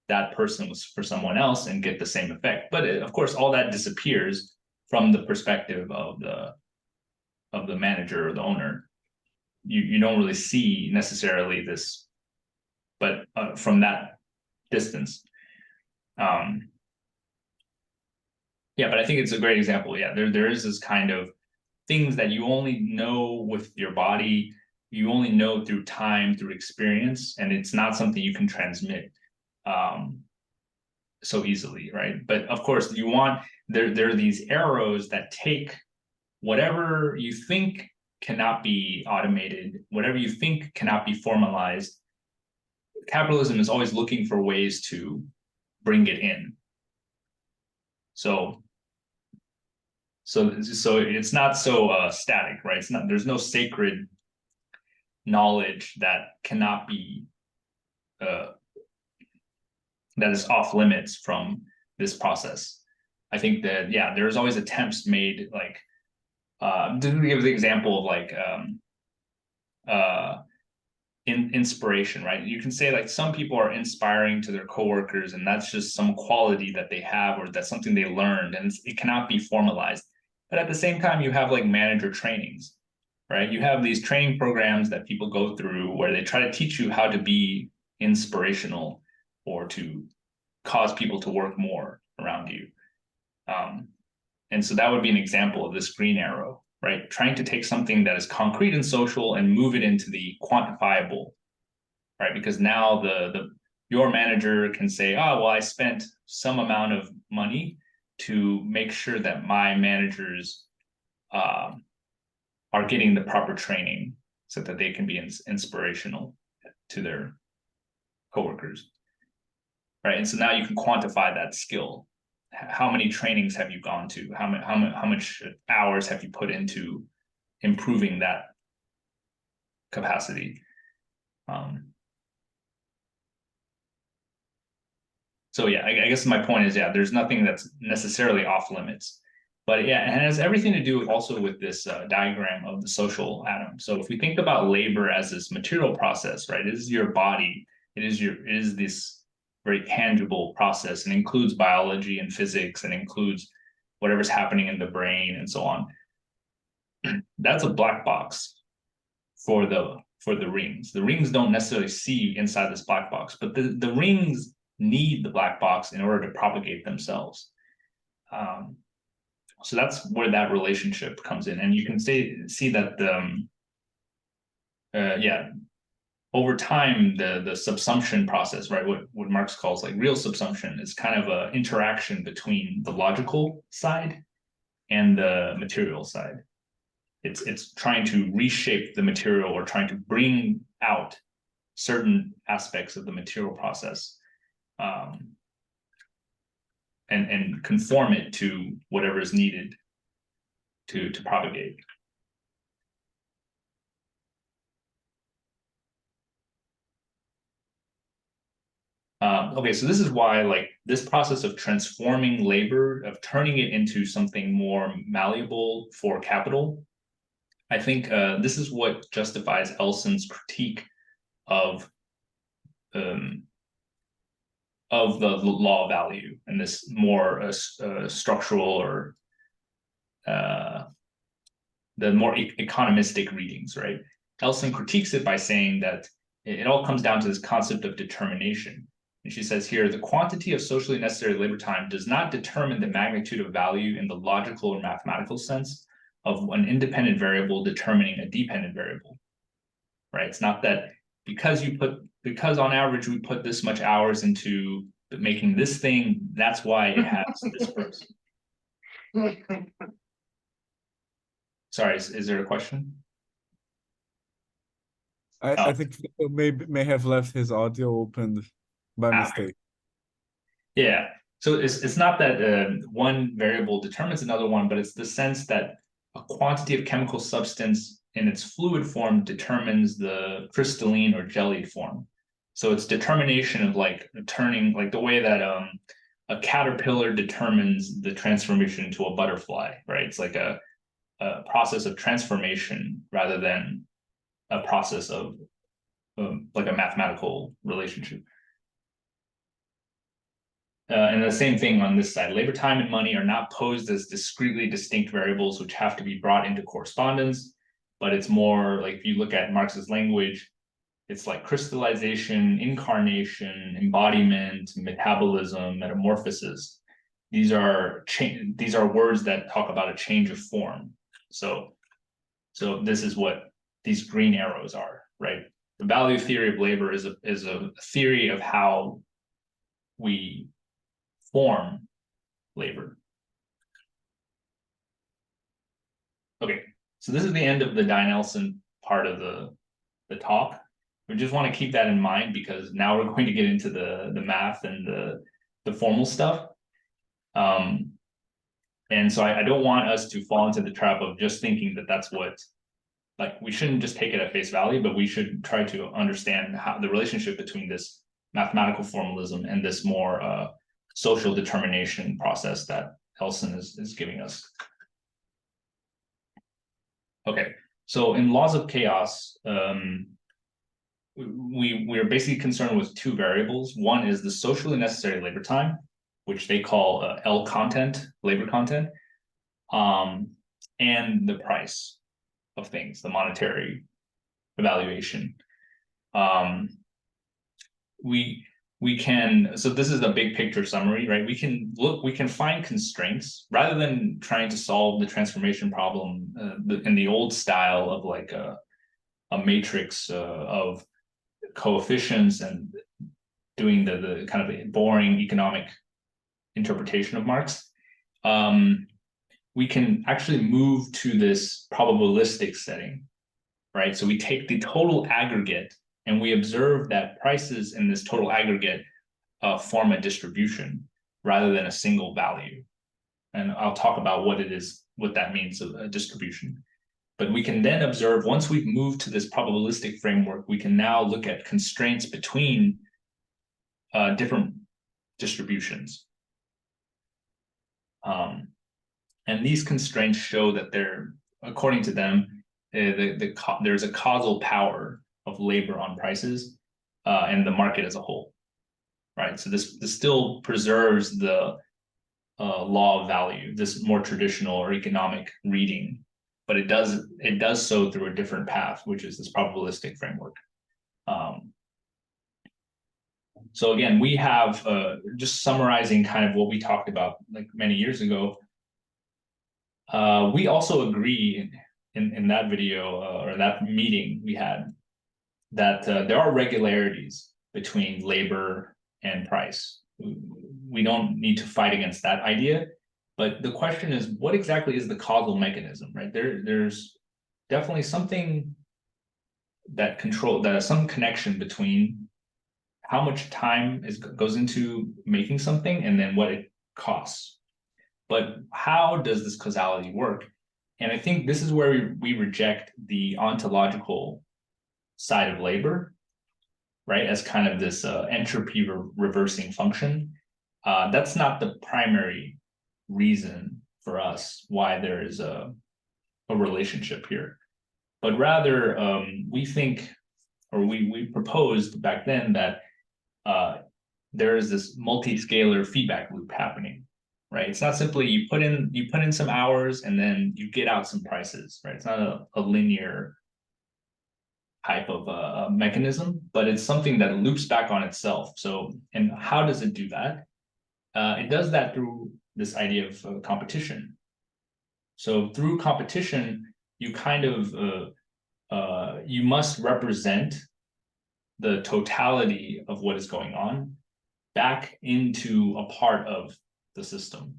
that person for someone else and get the same effect. But of course, all that disappears from the perspective of the manager or the owner. You don't really see necessarily this, but from that distance. Yeah, but I think it's a great example. Yeah, there is this kind of things that you only know with your body, you only know through time, through experience, and it's not something you can transmit so easily, right? But of course, there are these arrows that take whatever you think cannot be automated, whatever you think cannot be formalized. Capitalism is always looking for ways to bring it in. So it's not so static, right? It's not, there's no sacred knowledge that cannot be that is off limits from this process. I think that yeah, there's always attempts made, like to give the example of like inspiration, right? You can say like some people are inspiring to their coworkers, and that's just some quality that they have, or that's something they learned, and it cannot be formalized. But at the same time, you have like manager trainings, right? You have these training programs that people go through where they try to teach you how to be inspirational or to cause people to work more around you. And so that would be an example of this green arrow, right? Trying to take something that is concrete and social and move it into the quantifiable, right? Because now your manager can say, oh, well, I spent some amount of money to make sure that my managers are getting the proper training so that they can be inspirational to their coworkers, right? And so now you can quantify that skill. How many trainings have you gone to? How much hours have you put into improving that capacity? So yeah, I guess my point is, yeah, there's nothing that's necessarily off limits, but yeah, it has everything to do also with this diagram of the social atom. So if we think about labor as this material process, right, it is your body, it is this very tangible process, and includes biology and physics, and includes whatever's happening in the brain and so on. That's a black box for the rings. The rings don't necessarily see inside this black box, but the rings need the black box in order to propagate themselves. So that's where that relationship comes in, and you can see that over time the subsumption process, right? What Marx calls like real subsumption is kind of an interaction between the logical side and the material side. It's trying to reshape the material, or trying to bring out certain aspects of the material process. And conform it to whatever is needed to propagate. Okay, so this is why, like, this process of transforming labor, of turning it into something more malleable for capital, I think this is what justifies Elson's critique of the law of value, and this more structural, or the more economistic readings, right? Elson critiques it by saying that it all comes down to this concept of determination. And she says here, the quantity of socially necessary labor time does not determine the magnitude of value in the logical or mathematical sense of an independent variable determining a dependent variable, right? It's not that because on average we put this much hours into making this thing, that's why it has this price. Sorry, is there a question? I think Phil may have left his audio open by mistake. Yeah, so it's not that one variable determines another one, but it's the sense that a quantity of chemical substance in its fluid form determines the crystalline or jellied form. So it's determination of like turning, like the way that a caterpillar determines the transformation into a butterfly, right? It's like a process of transformation rather than a process of like a mathematical relationship. And the same thing on this side, labor time and money are not posed as discretely distinct variables which have to be brought into correspondence, but it's more like, if you look at Marx's language, it's like crystallization, incarnation, embodiment, metabolism, metamorphosis. These are words that talk about a change of form. So this is what these green arrows are, right? The value theory of labor is a theory of how we form labor. Okay, so this is the end of the Elson part of the talk. We just want to keep that in mind, because now we're going to get into the math and the formal stuff. And so I don't want us to fall into the trap of just thinking that that's what, like, we shouldn't just take it at face value, but we should try to understand how the relationship between this mathematical formalism and this more social determination process that Elson is giving us. Okay, so in laws of chaos, we're basically concerned with two variables. One is the socially necessary labor time, which they call L content, labor content, and the price of things, the monetary evaluation. we can, so this is a big picture summary, right? We can find constraints rather than trying to solve the transformation problem in the old style of like a matrix of coefficients and doing the kind of boring economic interpretation of Marx. We can actually move to this probabilistic setting, right? So we take the total aggregate and we observe that prices in this total aggregate form a distribution rather than a single value. And I'll talk about what it is, what that means, a distribution. But we can then observe, once we've moved to this probabilistic framework, we can now look at constraints between different distributions. And these constraints show that they're, according to them, there's a causal power of labor on prices and the market as a whole, right? So this still preserves the law of value, this more traditional or economic reading, but it does so through a different path, which is this probabilistic framework. So again, we have just summarizing kind of what we talked about like many years ago. We also agree in that video or that meeting we had that there are regularities between labor and price. We don't need to fight against that idea, but the question is, what exactly is the causal mechanism, right? There's definitely something that some connection between how much time goes into making something and then what it costs. But how does this causality work? And I think this is where we reject the ontological side of labor, right, as kind of this entropy reversing function. That's not the primary reason for us why there is a relationship here, but rather we think, or we proposed back then that there is this multi-scalar feedback loop happening, right? It's not simply you put in some hours and then you get out some prices, right? It's not a linear type of mechanism, but it's something that loops back on itself. So, and how does it do that? It does that through this idea of competition. So through competition, you kind of you must represent the totality of what is going on back into a part of the system.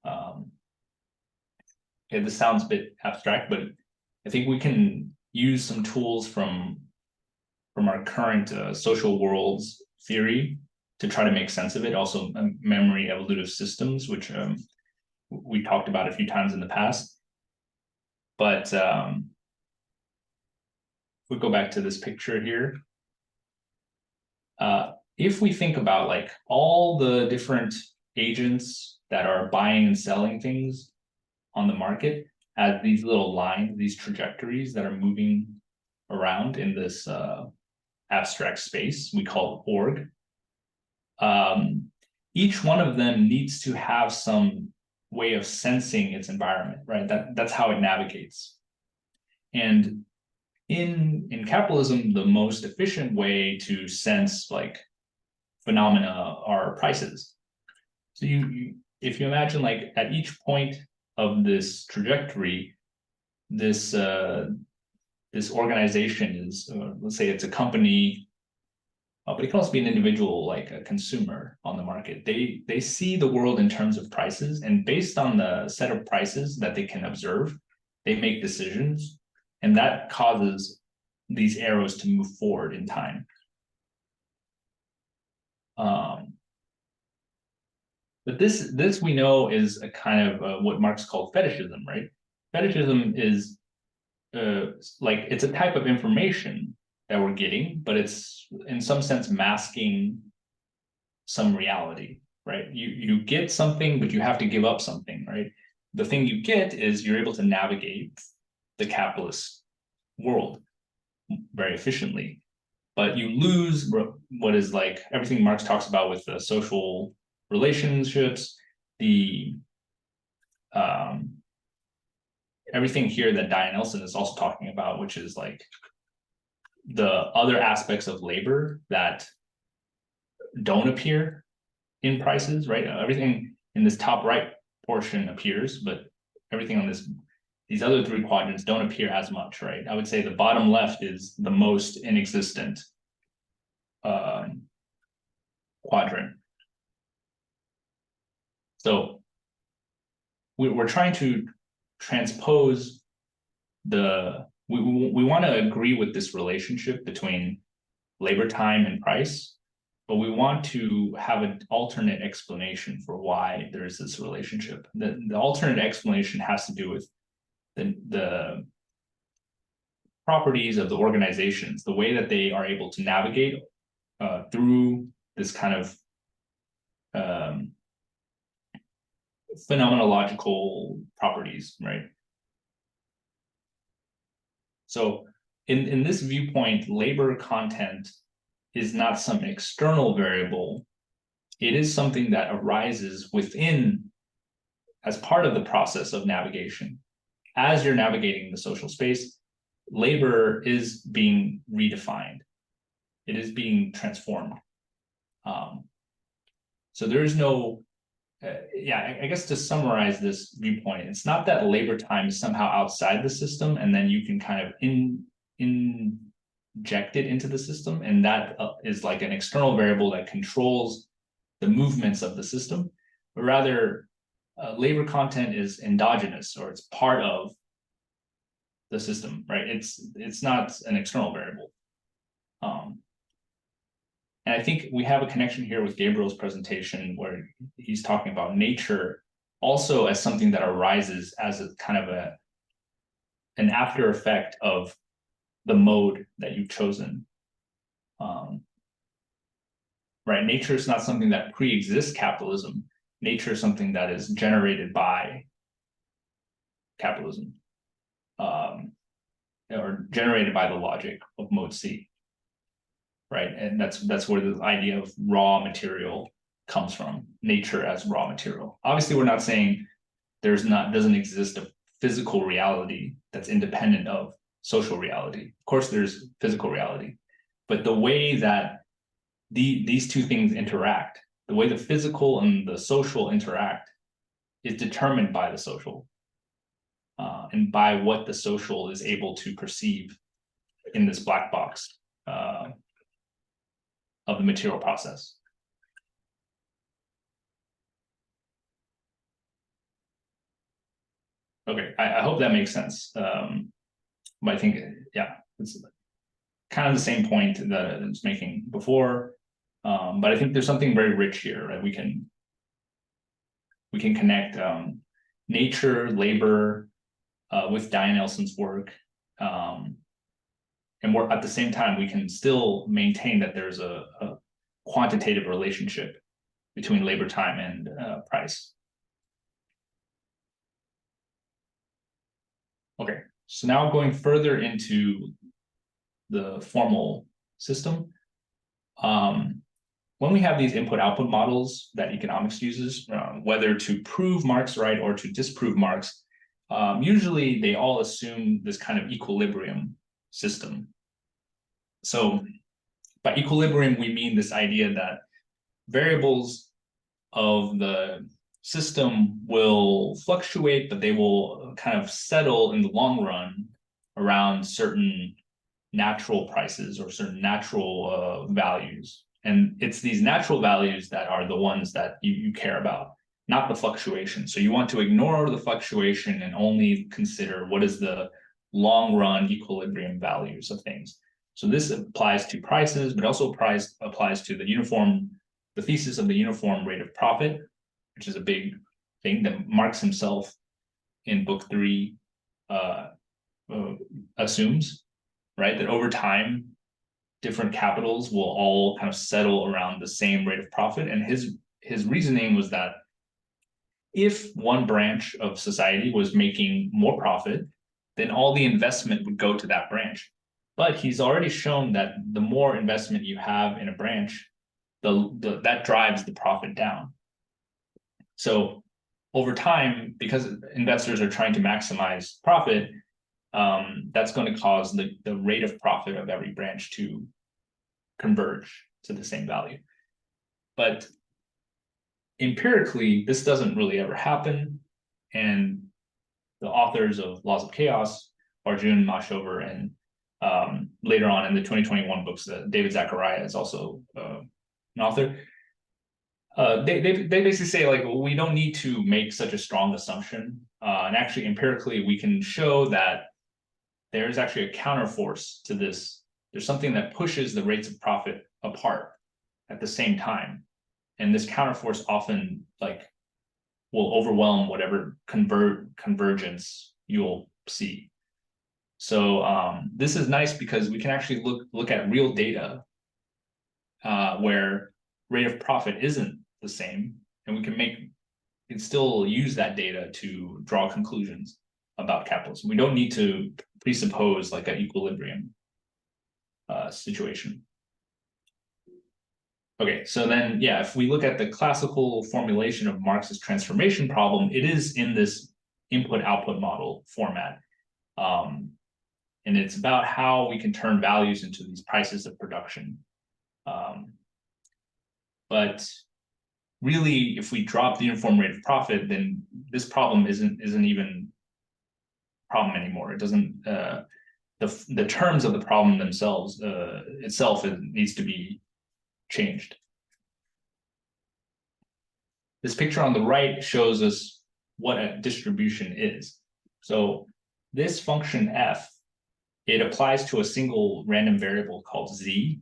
Okay, this sounds a bit abstract, but I think we can use some tools from our current social worlds theory to try to make sense of it. Also, memory evolutive systems, which we talked about a few times in the past. But if we go back to this picture here, if we think about like all the different agents that are buying and selling things on the market as these little lines, these trajectories that are moving around in this abstract space we call org, each one of them needs to have some way of sensing its environment, right? That's how it navigates. And in capitalism, the most efficient way to sense like phenomena are prices. So if you imagine like at each point of this trajectory, this organization is, let's say it's a company, but it can also be an individual, like a consumer on the market. They see the world in terms of prices, and based on the set of prices that they can observe, they make decisions, and that causes these arrows to move forward in time. But this we know is a kind of what Marx called fetishism, right? Fetishism is like it's a type of information that we're getting, but it's in some sense masking some reality, right? You get something, but you have to give up something, right? The thing you get is you're able to navigate the capitalist world very efficiently, but you lose what is like everything Marx talks about with the social relationships, the everything here that Diane Elson is also talking about, which is like the other aspects of labor that don't appear in prices, right? Everything in this top right portion appears, but everything on these other three quadrants don't appear as much, right? I would say the bottom left is the most inexistent quadrant. So we're trying to transpose we want to agree with this relationship between labor time and price, but we want to have an alternate explanation for why there is this relationship. The alternate explanation has to do with the properties of the organizations, the way that they are able to navigate through this kind of phenomenological properties, right? So in this viewpoint, labor content is not some external variable. It is something that arises within as part of the process of navigation. As you're navigating the social space, labor is being redefined. It is being transformed. So there is no, I guess to summarize this viewpoint, it's not that labor time is somehow outside the system and then you can kind of inject it into the system, and that is like an external variable that controls the movements of the system, but rather labor content is endogenous, or it's part of the system, right? It's not an external variable. And I think we have a connection here with Gabriel's presentation where he's talking about nature also as something that arises as a kind of an after effect of the mode that you've chosen. Right, nature is not something that pre-exists capitalism. Nature is something that is generated by capitalism, or generated by the logic of mode C. Right, and that's where the idea of raw material comes from. Nature as raw material. Obviously, we're not saying doesn't exist a physical reality that's independent of social reality. Of course, there's physical reality, but the way that these two things interact, the way the physical and the social interact, is determined by the social, and by what the social is able to perceive in this black box of the material process. Okay, I hope that makes sense. But I think, yeah, it's kind of the same point that I was making before. But I think there's something very rich here, right? We can connect nature, labor with Diane Elson's work. And we're, at the same time, we can still maintain that there's a quantitative relationship between labor time and price. Okay, so now going further into the formal system. When we have these input-output models that economics uses, whether to prove Marx right or to disprove Marx, usually they all assume this kind of equilibrium system. So by equilibrium, we mean this idea that variables of the system will fluctuate, but they will kind of settle in the long run around certain natural prices or certain natural values. And it's these natural values that are the ones that you care about, not the fluctuation. So you want to ignore the fluctuation and only consider what is the long run equilibrium values of things. So this applies to prices, but also applies to the thesis of the uniform rate of profit, which is a big thing that Marx himself in book 3 assumes, right? That over time, different capitals will all kind of settle around the same rate of profit. And his reasoning was that if one branch of society was making more profit, then all the investment would go to that branch. But he's already shown that the more investment you have in a branch, that drives the profit down. So over time, because investors are trying to maximize profit, that's going to cause the rate of profit of every branch to converge to the same value. But empirically, this doesn't really ever happen. And the authors of Laws of Chaos, Farjoun, Machover, and later on in the 2021 books, David Zachariah is also an author. They basically say, like, well, we don't need to make such a strong assumption. And actually, empirically, we can show that there is actually a counterforce to this. There's something that pushes the rates of profit apart at the same time. And this counterforce often will overwhelm whatever convergence you'll see. So this is nice because we can actually look at real data where rate of profit isn't the same, and we can still use that data to draw conclusions about capitalism. We don't need to presuppose like an equilibrium situation. Okay, so then, yeah, if we look at the classical formulation of Marx's transformation problem, it is in this input-output model format. And it's about how we can turn values into these prices of production. But really, if we drop the uniform rate of profit, then this problem isn't even a problem anymore. It doesn't, the terms of the problem themselves, it needs to be changed. This picture on the right shows us what a distribution is. So this function f, it applies to a single random variable called z,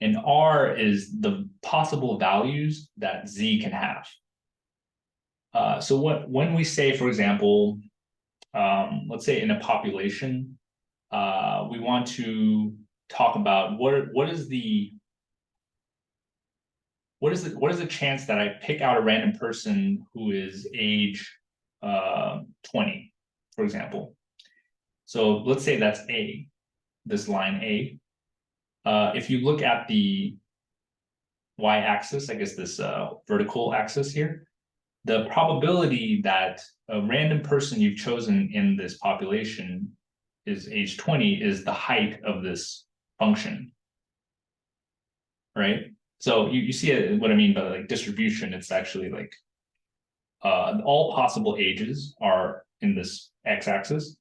and r is the possible values that z can have. So when we say, for example, let's say in a population, we want to talk about what is the chance that I pick out a random person who is age 20, for example. So let's say that's A, this line A. If you look at the y-axis, I guess this vertical axis here, the probability that a random person you've chosen in this population is age 20 is the height of this function, right? So you see what I mean by like distribution. It's actually like all possible ages are in this x-axis.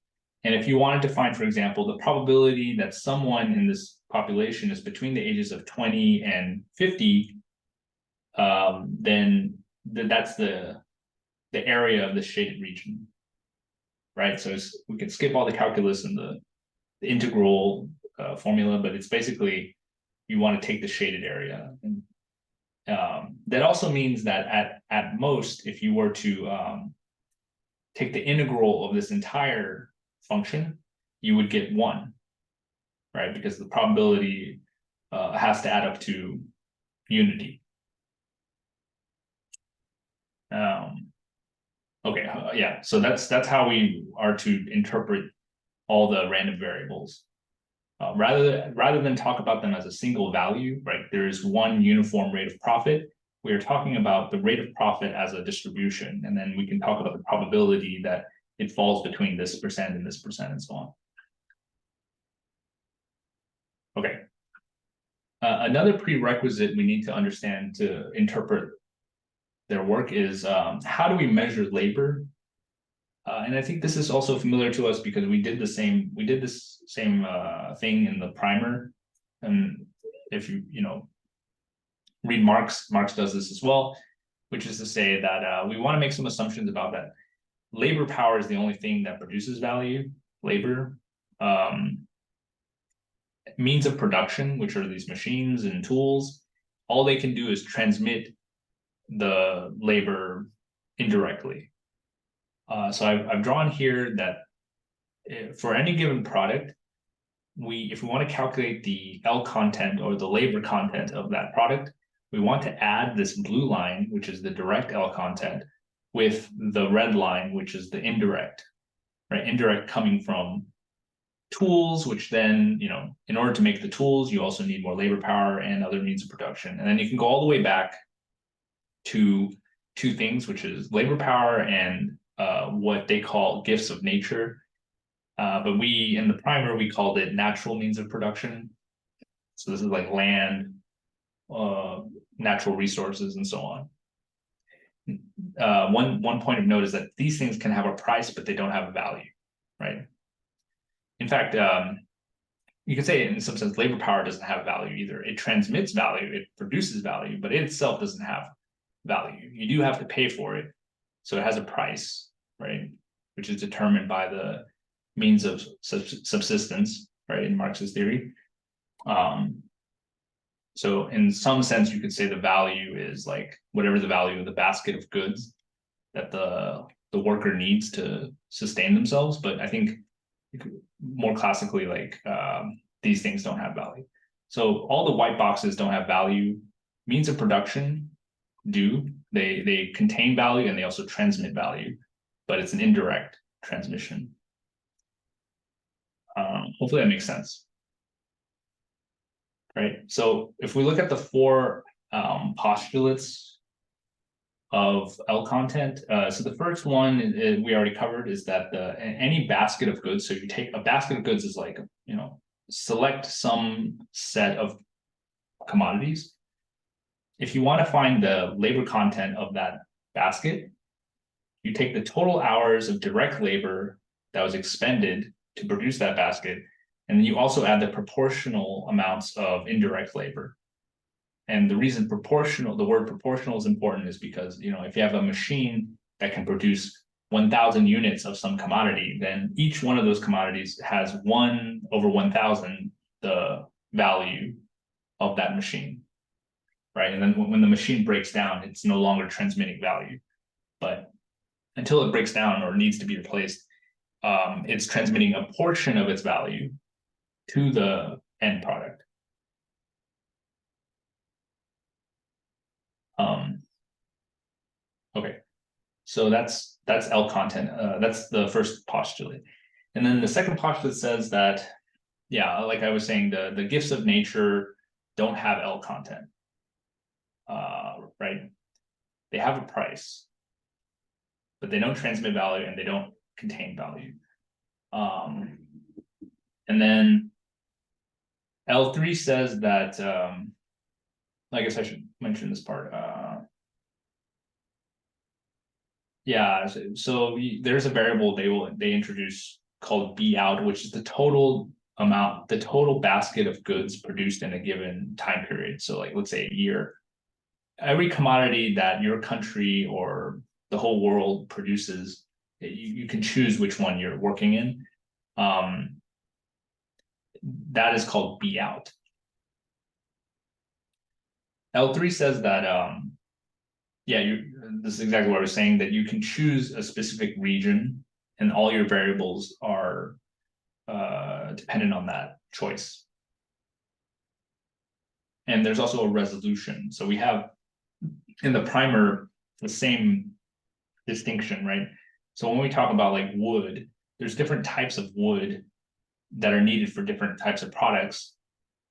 And if you wanted to find, for example, the probability that someone in this population is between the ages of 20 and 50, then that's the area of the shaded region, right? So we can skip all the calculus and the integral formula, but it's basically you want to take the shaded area. And that also means that at most, if you were to take the integral of this entire function, you would get 1, right? Because the probability has to add up to unity. Okay, yeah, so that's how we are to interpret all the random variables. Rather than talk about them as a single value, right? There is one uniform rate of profit. We are talking about the rate of profit as a distribution, and then we can talk about the probability that it falls between this percent and this percent and so on. Okay. Another prerequisite we need to understand to interpret their work is how do we measure labor? And I think this is also familiar to us because we did this same thing in the primer. And if you read Marx does this as well, which is to say that we want to make some assumptions about that. Labor power is the only thing that produces value. Labor, means of production, which are these machines and tools, all they can do is transmit the labor indirectly. So I've drawn here that for any given product, if we want to calculate the L content or the labor content of that product, we want to add this blue line, which is the direct L content, with the red line, which is the indirect, right? Indirect coming from tools, which then, in order to make the tools, you also need more labor power and other means of production. And then you can go all the way back to two things, which is labor power and what they call gifts of nature. But in the primer, we called it natural means of production. So this is like land, natural resources, and so on. One point of note is that these things can have a price, but they don't have a value, right? In fact, you can say in some sense, labor power doesn't have value either. It transmits value, it produces value, but it itself doesn't have value. You do have to pay for it, so it has a price, right? Which is determined by the means of subsistence, right, in Marxist theory. So in some sense, you could say the value is like whatever the value of the basket of goods that the worker needs to sustain themselves. But I think more classically, like these things don't have value. So all the white boxes don't have value. Means of production do. They contain value and they also transmit value, but it's an indirect transmission. Hopefully that makes sense. Right. So if we look at the four postulates of L content, so the first one we already covered is that any basket of goods. So if you take a basket of goods is like, you know, select some set of commodities. If you want to find the labor content of that basket, you take the total hours of direct labor that was expended to produce that basket, and then you also add the proportional amounts of indirect labor. And the reason proportional, the word proportional is important is because, you know, if you have a machine that can produce 1,000 units of some commodity, then each one of those commodities has 1/1,000 the value of that machine, right? And then when the machine breaks down, it's no longer transmitting value. But until it breaks down or needs to be replaced, it's transmitting a portion of its value to the end product. Okay, so that's L content. That's the first postulate. And then the second postulate says that, yeah, like I was saying, the gifts of nature don't have L content. Right? They have a price, but they don't transmit value and they don't contain value. And then L3 says that, I guess I should mention this part. Yeah, so there's a variable they introduce called B out, which is the total amount, the total basket of goods produced in a given time period. So like, let's say a year. Every commodity that your country or the whole world produces, you can choose which one you're working in. That is called B out. L3 says that, yeah, this is exactly what I was saying, that you can choose a specific region and all your variables are dependent on that choice. And there's also a resolution. So we have in the primer the same distinction, right? So when we talk about like wood, there's different types of wood that are needed for different types of products.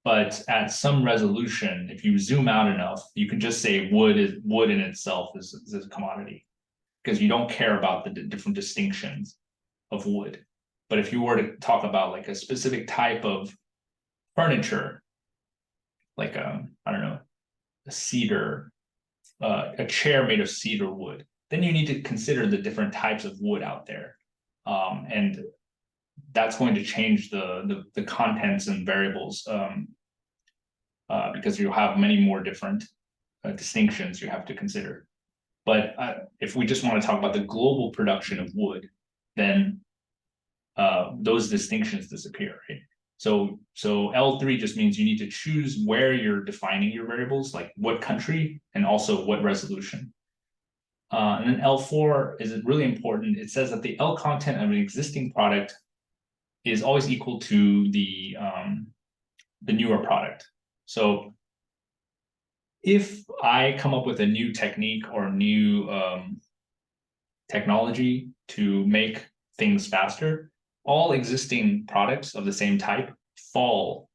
But at some resolution, if you zoom out enough, you can just say wood in itself is a commodity, because you don't care about the different distinctions of wood. But if you were to talk about like a specific type of furniture, like I don't know, a cedar, a chair made of cedar wood, then you need to consider the different types of wood out there, and that's going to change the contents and variables, because you have many more different distinctions you have to consider. But if we just want to talk about the global production of wood, then those distinctions disappear, right? So L3 just means you need to choose where you're defining your variables, like what country and also what resolution. And then L4 is really important. It says that the L content of an existing product is always equal to the newer product. So if I come up with a new technique or new technology to make things faster, all existing products of the same type fall.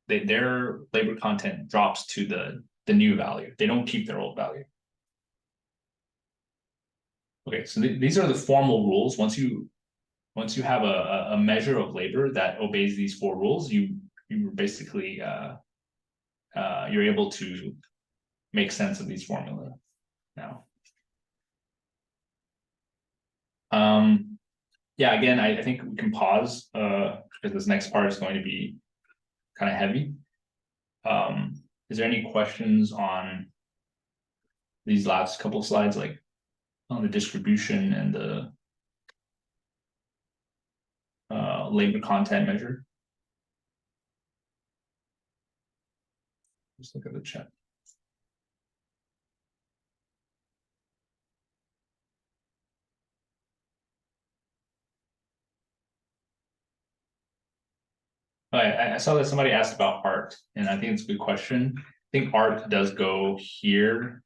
Their labor content drops to the new value. They don't keep their old value. Okay, so these are the formal rules. Once you have a measure of labor that obeys these four rules, you basically you're able to make sense of these formula now. Yeah, again, I think we can pause because this next part is going to be kind of heavy. Is there any questions on these last couple of slides, like on the distribution and the labor content measure? Just look at the chat. I saw that somebody asked about art, and I think it's a good question. I think art does go here.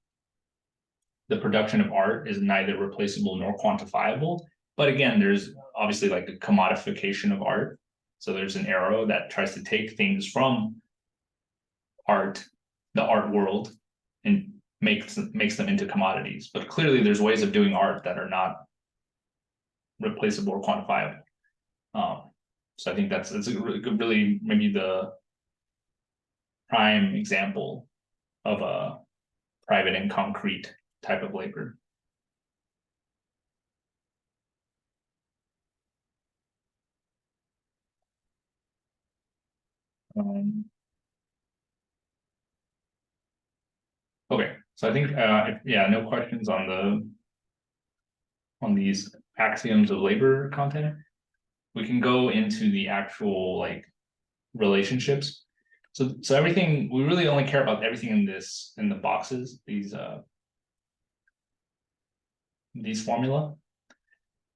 The production of art is neither replaceable nor quantifiable. But again, there's obviously like a commodification of art. So there's an arrow that tries to take things from art, the art world, and makes them into commodities. But clearly there's ways of doing art that are not replaceable or quantifiable. So I think it's a really good, really maybe the prime example of a private and concrete type of labor. Okay, so I think yeah, no questions on these axioms of labor content. We can go into the actual like relationships. So everything, we really only care about everything in the boxes, these formula.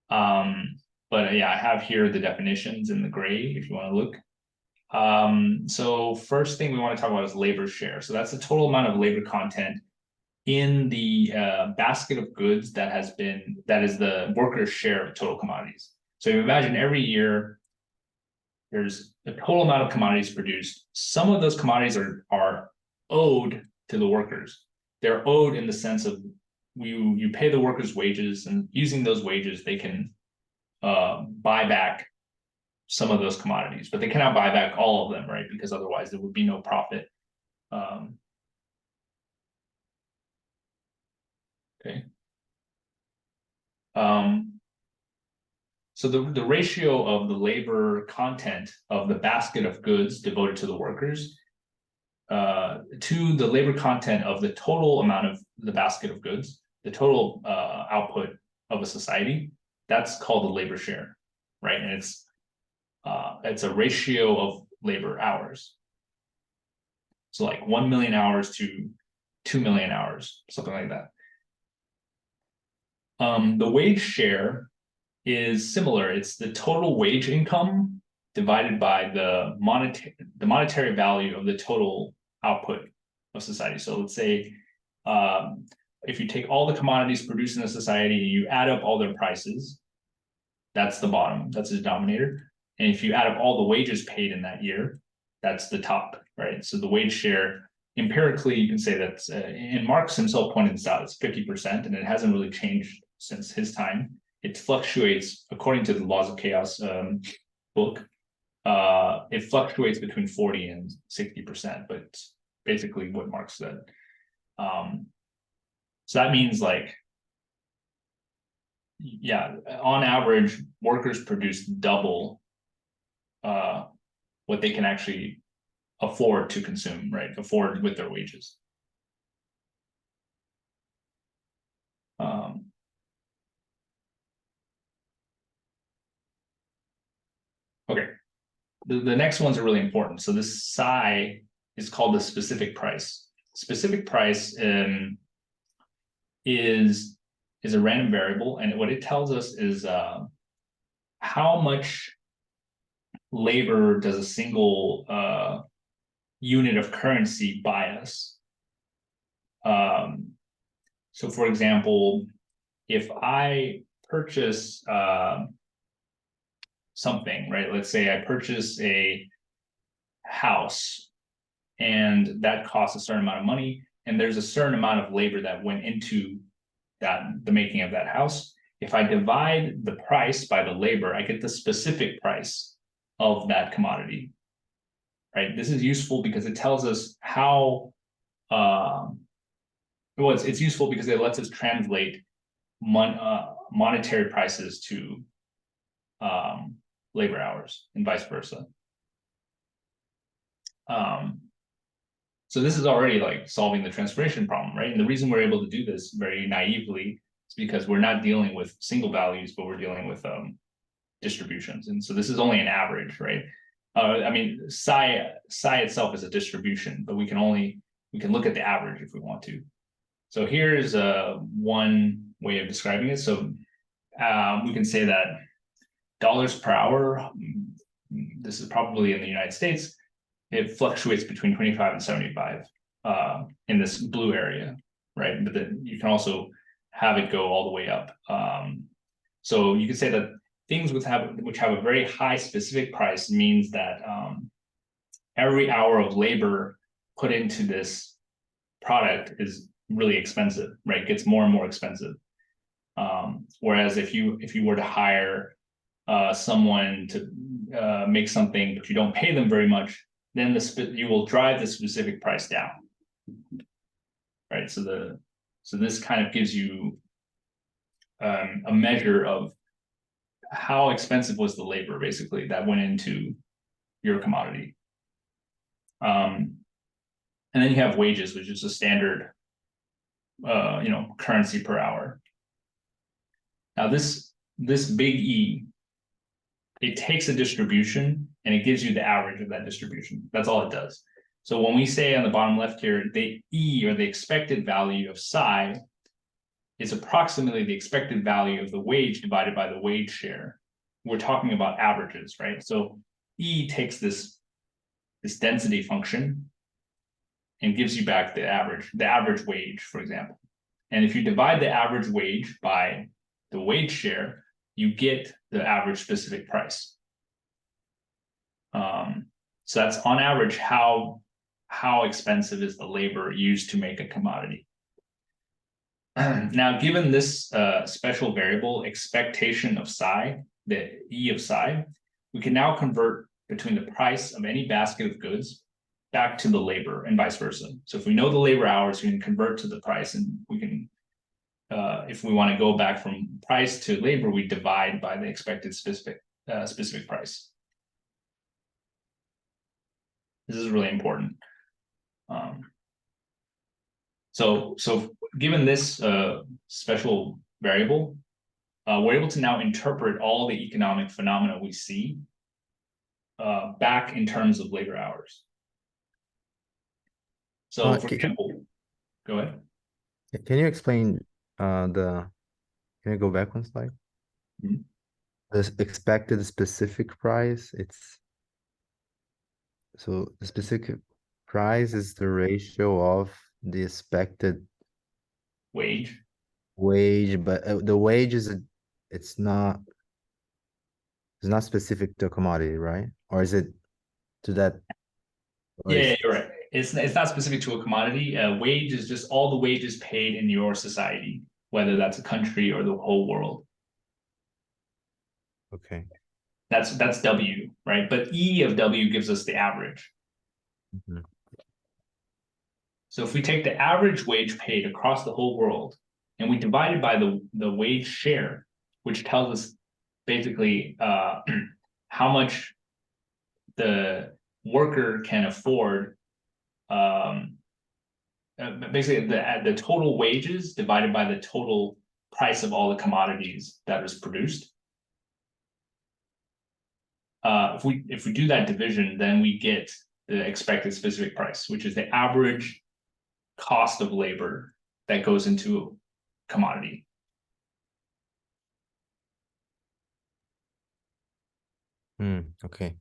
But yeah, I have here the definitions in the gray if you want to look. So first thing we want to talk about is labor share. So that's the total amount of labor content in the basket of goods that is the worker's share of total commodities. So you imagine every year there's a total amount of commodities produced. Some of those commodities are owed to the workers. They're owed in the sense of you pay the workers wages, and using those wages they can buy back some of those commodities, but they cannot buy back all of them, right? Because otherwise there would be no profit. Okay. So the ratio of the labor content of the basket of goods devoted to the workers to the labor content of the total amount of the basket of goods, the total output of a society, that's called the labor share, right? And it's a ratio of labor hours. So like 1 million hours to 2 million hours, something like that. The wage share is similar. It's the total wage income divided by the monetary value of the total output of society. So let's say if you take all the commodities produced in a society and you add up all their prices, that's the bottom, that's the denominator. And if you add up all the wages paid in that year, that's the top, right? So the wage share, empirically, you can say that, and Marx himself pointed this out, it's 50%, and it hasn't really changed since his time. It fluctuates according to the laws of chaos book. It fluctuates between 40 and 60%, but it's basically what Marx said. So that means like, yeah, on average, workers produce double what they can actually afford to consume, right? Afford with their wages. Okay, the next ones are really important. So this psi is called the specific price. Specific price is a random variable, and what it tells us is how much labor does a single unit of currency buy us. So for example, if I purchase something, right? Let's say I purchase a house and that costs a certain amount of money, and there's a certain amount of labor that went into the making of that house. If I divide the price by the labor, I get the specific price of that commodity, right? This is useful because it tells us how well, it's useful because it lets us translate monetary prices to labor hours and vice versa. So this is already like solving the transformation problem, right? And the reason we're able to do this very naively is because we're not dealing with single values, but we're dealing with distributions. And so this is only an average, right? I mean, psi itself is a distribution, but we can look at the average if we want to. So here's one way of describing it. So we can say that dollars per hour, this is probably in the United States, it fluctuates between 25 and 75 in this blue area, right? But then you can also have it go all the way up. So you could say that things which have a very high specific price means that every hour of labor put into this product is really expensive, right? It gets more and more expensive. Whereas if you were to hire someone to make something, but you don't pay them very much, then you will drive the specific price down, right? So this kind of gives you a measure of how expensive was the labor basically that went into your commodity. And then you have wages, which is a standard, currency per hour. Now this big E, it takes a distribution and it gives you the average of that distribution. That's all it does. So when we say on the bottom left here, the E, or the expected value of psi, is approximately the expected value of the wage divided by the wage share. We're talking about averages, right? So E takes this density function and gives you back the average wage, for example. And if you divide the average wage by the wage share, you get the average specific price. So that's on average how expensive is the labor used to make a commodity. Now, given this special variable expectation of psi, the E of psi, we can now convert between the price of any basket of goods back to the labor and vice versa. So if we know the labor hours, we can convert to the price, and we can, if we want to go back from price to labor, we divide by the expected specific price. This is really important. So given this special variable, we're able to now interpret all the economic phenomena we see back in terms of labor hours. So for example, go ahead. Can you explain can you go back one slide? Mm-hmm. The expected specific price, so the specific price is the ratio of the expected Wage, but the wage it's not specific to a commodity, right? Or is it to that? Yeah, you're right. It's not specific to a commodity. Wage is just all the wages paid in your society, whether that's a country or the whole world. Okay. That's W, right? But E of W gives us the average. Mm-hmm. So if we take the average wage paid across the whole world and we divide it by the wage share, which tells us basically how much the worker can afford, basically the total wages divided by the total price of all the commodities that is produced. If we do that division, then we get the expected specific price, which is the average cost of labor that goes into a commodity. Okay.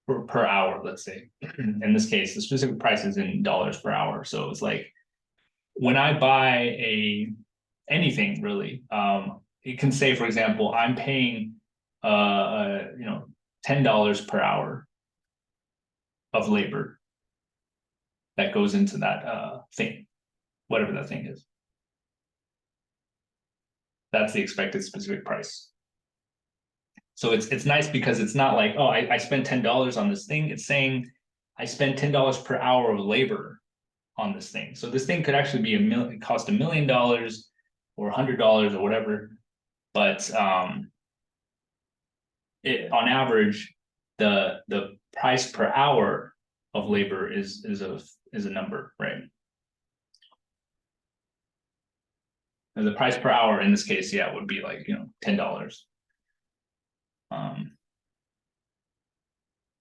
Per hour, let's say. In this case, the specific price is in dollars per hour. So it's like when I buy anything really, it can say, for example, I'm paying $10 per hour of labor that goes into that thing, whatever that thing is. That's the expected specific price. So it's nice because it's not like, oh, I spent $10 on this thing. It's saying I spent $10 per hour of labor on this thing. So this thing could actually be cost $1 million or $100 or whatever, but it on average, the price per hour of labor is a number, right? And the price per hour in this case, yeah, would be like, $10.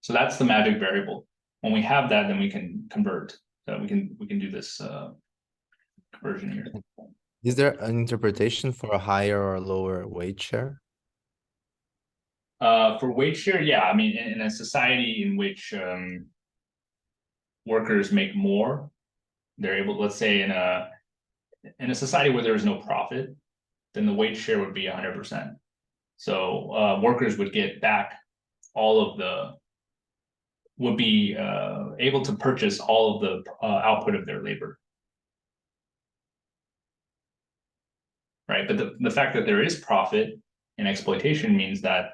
So that's the magic variable. When we have that, then we can convert. We can do this conversion here. Is there an interpretation for a higher or lower wage share? For wage share, yeah. I mean, in a society in which workers make more, they're able. Let's say in a society where there is no profit, then the wage share would be 100%. So workers would get back all of would be able to purchase all of the output of their labor. Right, but the fact that there is profit in exploitation means that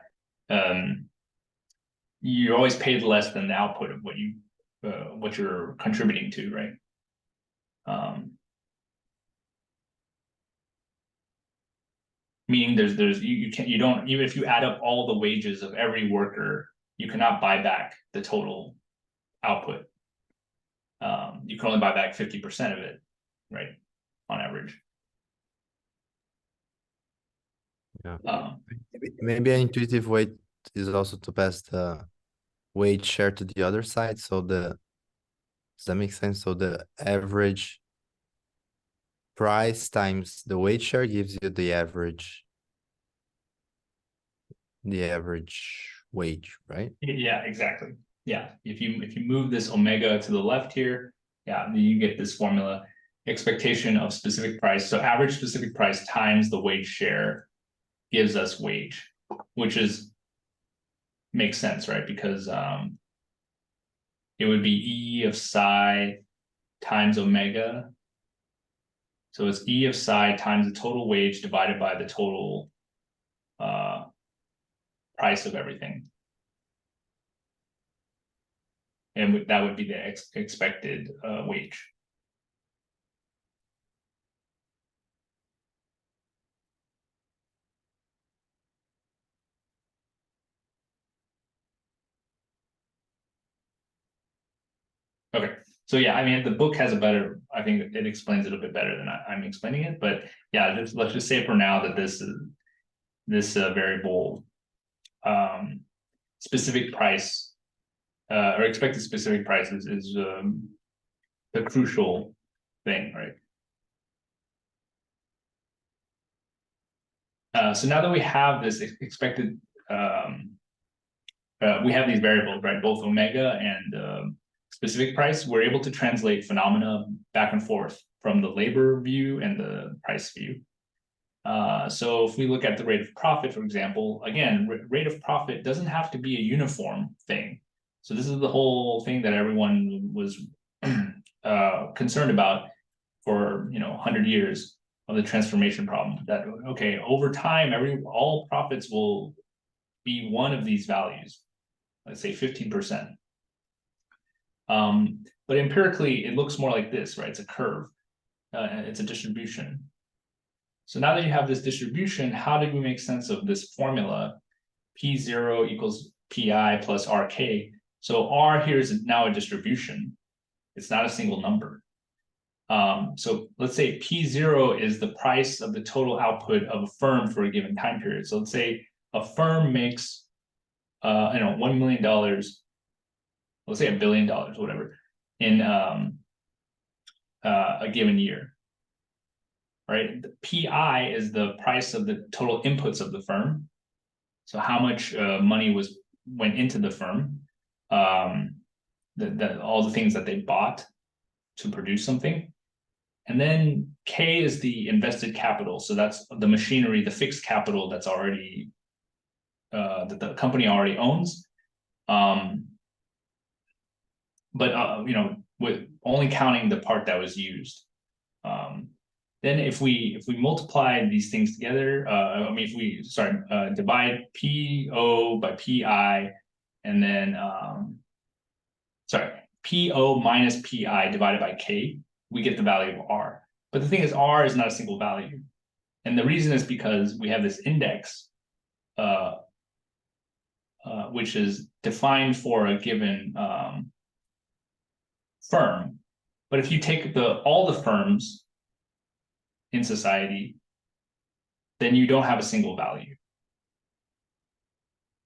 you're always paid less than the output of what you're contributing to, right? Meaning you don't, even if you add up all the wages of every worker, you cannot buy back the total output. You can only buy back 50% of it, right? On average. Yeah. Maybe an intuitive way is also to pass the wage share to the other side. So does that make sense? So the average price times the wage share gives you the average wage, right? Yeah, exactly. Yeah, if you move this omega to the left here, yeah, then you get this formula: expectation of specific price. So average specific price times the wage share gives us wage, which makes sense, right? Because it would be E of psi times omega. So it's E of psi times the total wage divided by the total price of everything. And that would be the expected wage. Okay, so yeah, I mean, the book has I think it explains it a bit better than I'm explaining it, but yeah, let's just say for now that this variable specific price or expected specific prices is the crucial thing, right? So now that we have this expected, we have these variables, right? Both omega and specific price, we're able to translate phenomena back and forth from the labor view and the price view. So if we look at the rate of profit, for example, again, rate of profit doesn't have to be a uniform thing. So this is the whole thing that everyone was concerned about for 100 years of the transformation problem. That okay, over time, all profits will be one of these values. Let's say 15%. But empirically, it looks more like this, right? It's a curve. It's a distribution. So now that you have this distribution, how did we make sense of this formula? P0 equals Pi plus RK. So R here is now a distribution. It's not a single number. So let's say P0 is the price of the total output of a firm for a given time period. So let's say a firm makes, $1 million, let's say $1 billion, whatever, in a given year. Right, the PI is the price of the total inputs of the firm. So how much money went into the firm, all the things that they bought to produce something. And then K is the invested capital. So that's the machinery, the fixed capital that's already that the company already owns. But with only counting the part that was used. Then if we multiply these things together, if we divide PO by PI, and then PO minus PI divided by K, we get the value of R. But the thing is, R is not a single value. And the reason is because we have this index, which is defined for a given firm. But if you take all the firms in society, then you don't have a single value.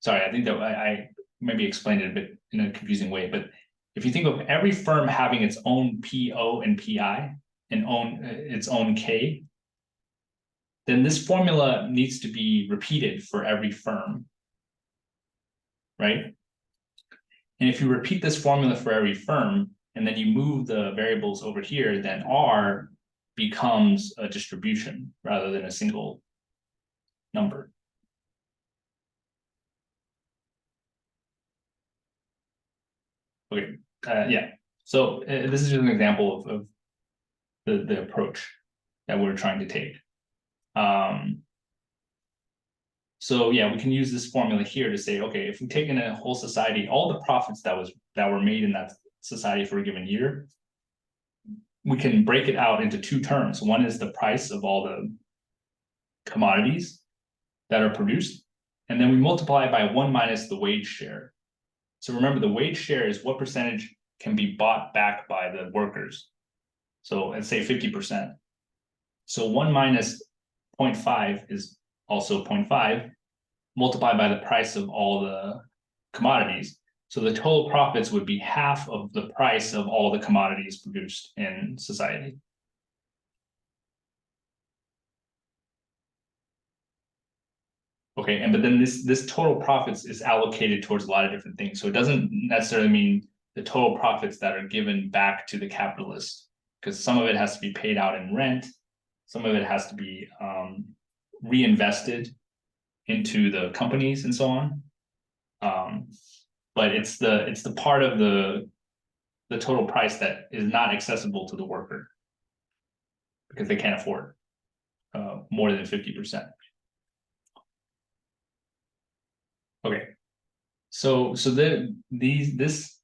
Sorry, I think that I maybe explained it a bit in a confusing way, but if you think of every firm having its own PO and PI and its own K, then this formula needs to be repeated for every firm, right? And if you repeat this formula for every firm, and then you move the variables over here, then R becomes a distribution rather than a single number. Okay, yeah. So this is just an example of the approach that we're trying to take. So yeah, we can use this formula here to say, okay, if we take in a whole society, all the profits that were made in that society for a given year, we can break it out into two terms. One is the price of all the commodities that are produced, and then we multiply it by 1 minus the wage share. So remember, the wage share is what percentage can be bought back by the workers. So let's say 50%. So 1 minus 0.5 is also 0.5 multiplied by the price of all the commodities. So the total profits would be half of the price of all the commodities produced in society. Okay, but then this total profits is allocated towards a lot of different things. So it doesn't necessarily mean the total profits that are given back to the capitalist, because some of it has to be paid out in rent, some of it has to be reinvested into the companies and so on. But it's the part of the total price that is not accessible to the worker because they can't afford more than 50%. Okay, so this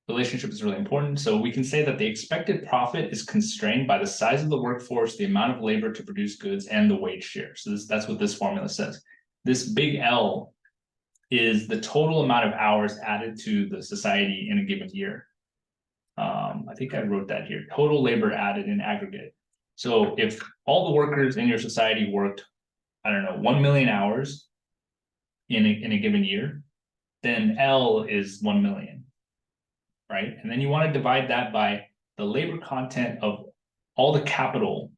relationship is really important. So we can say that the expected profit is constrained by the size of the workforce, the amount of labor to produce goods, and the wage share. So that's what this formula says. This big L is the total amount of hours added to the society in a given year. I think I wrote that here. Total labor added in aggregate. So if all the workers in your society worked, I don't know, 1 million hours in a given year, then L is 1 million, right? And then you want to divide that by the labor content of all the capital.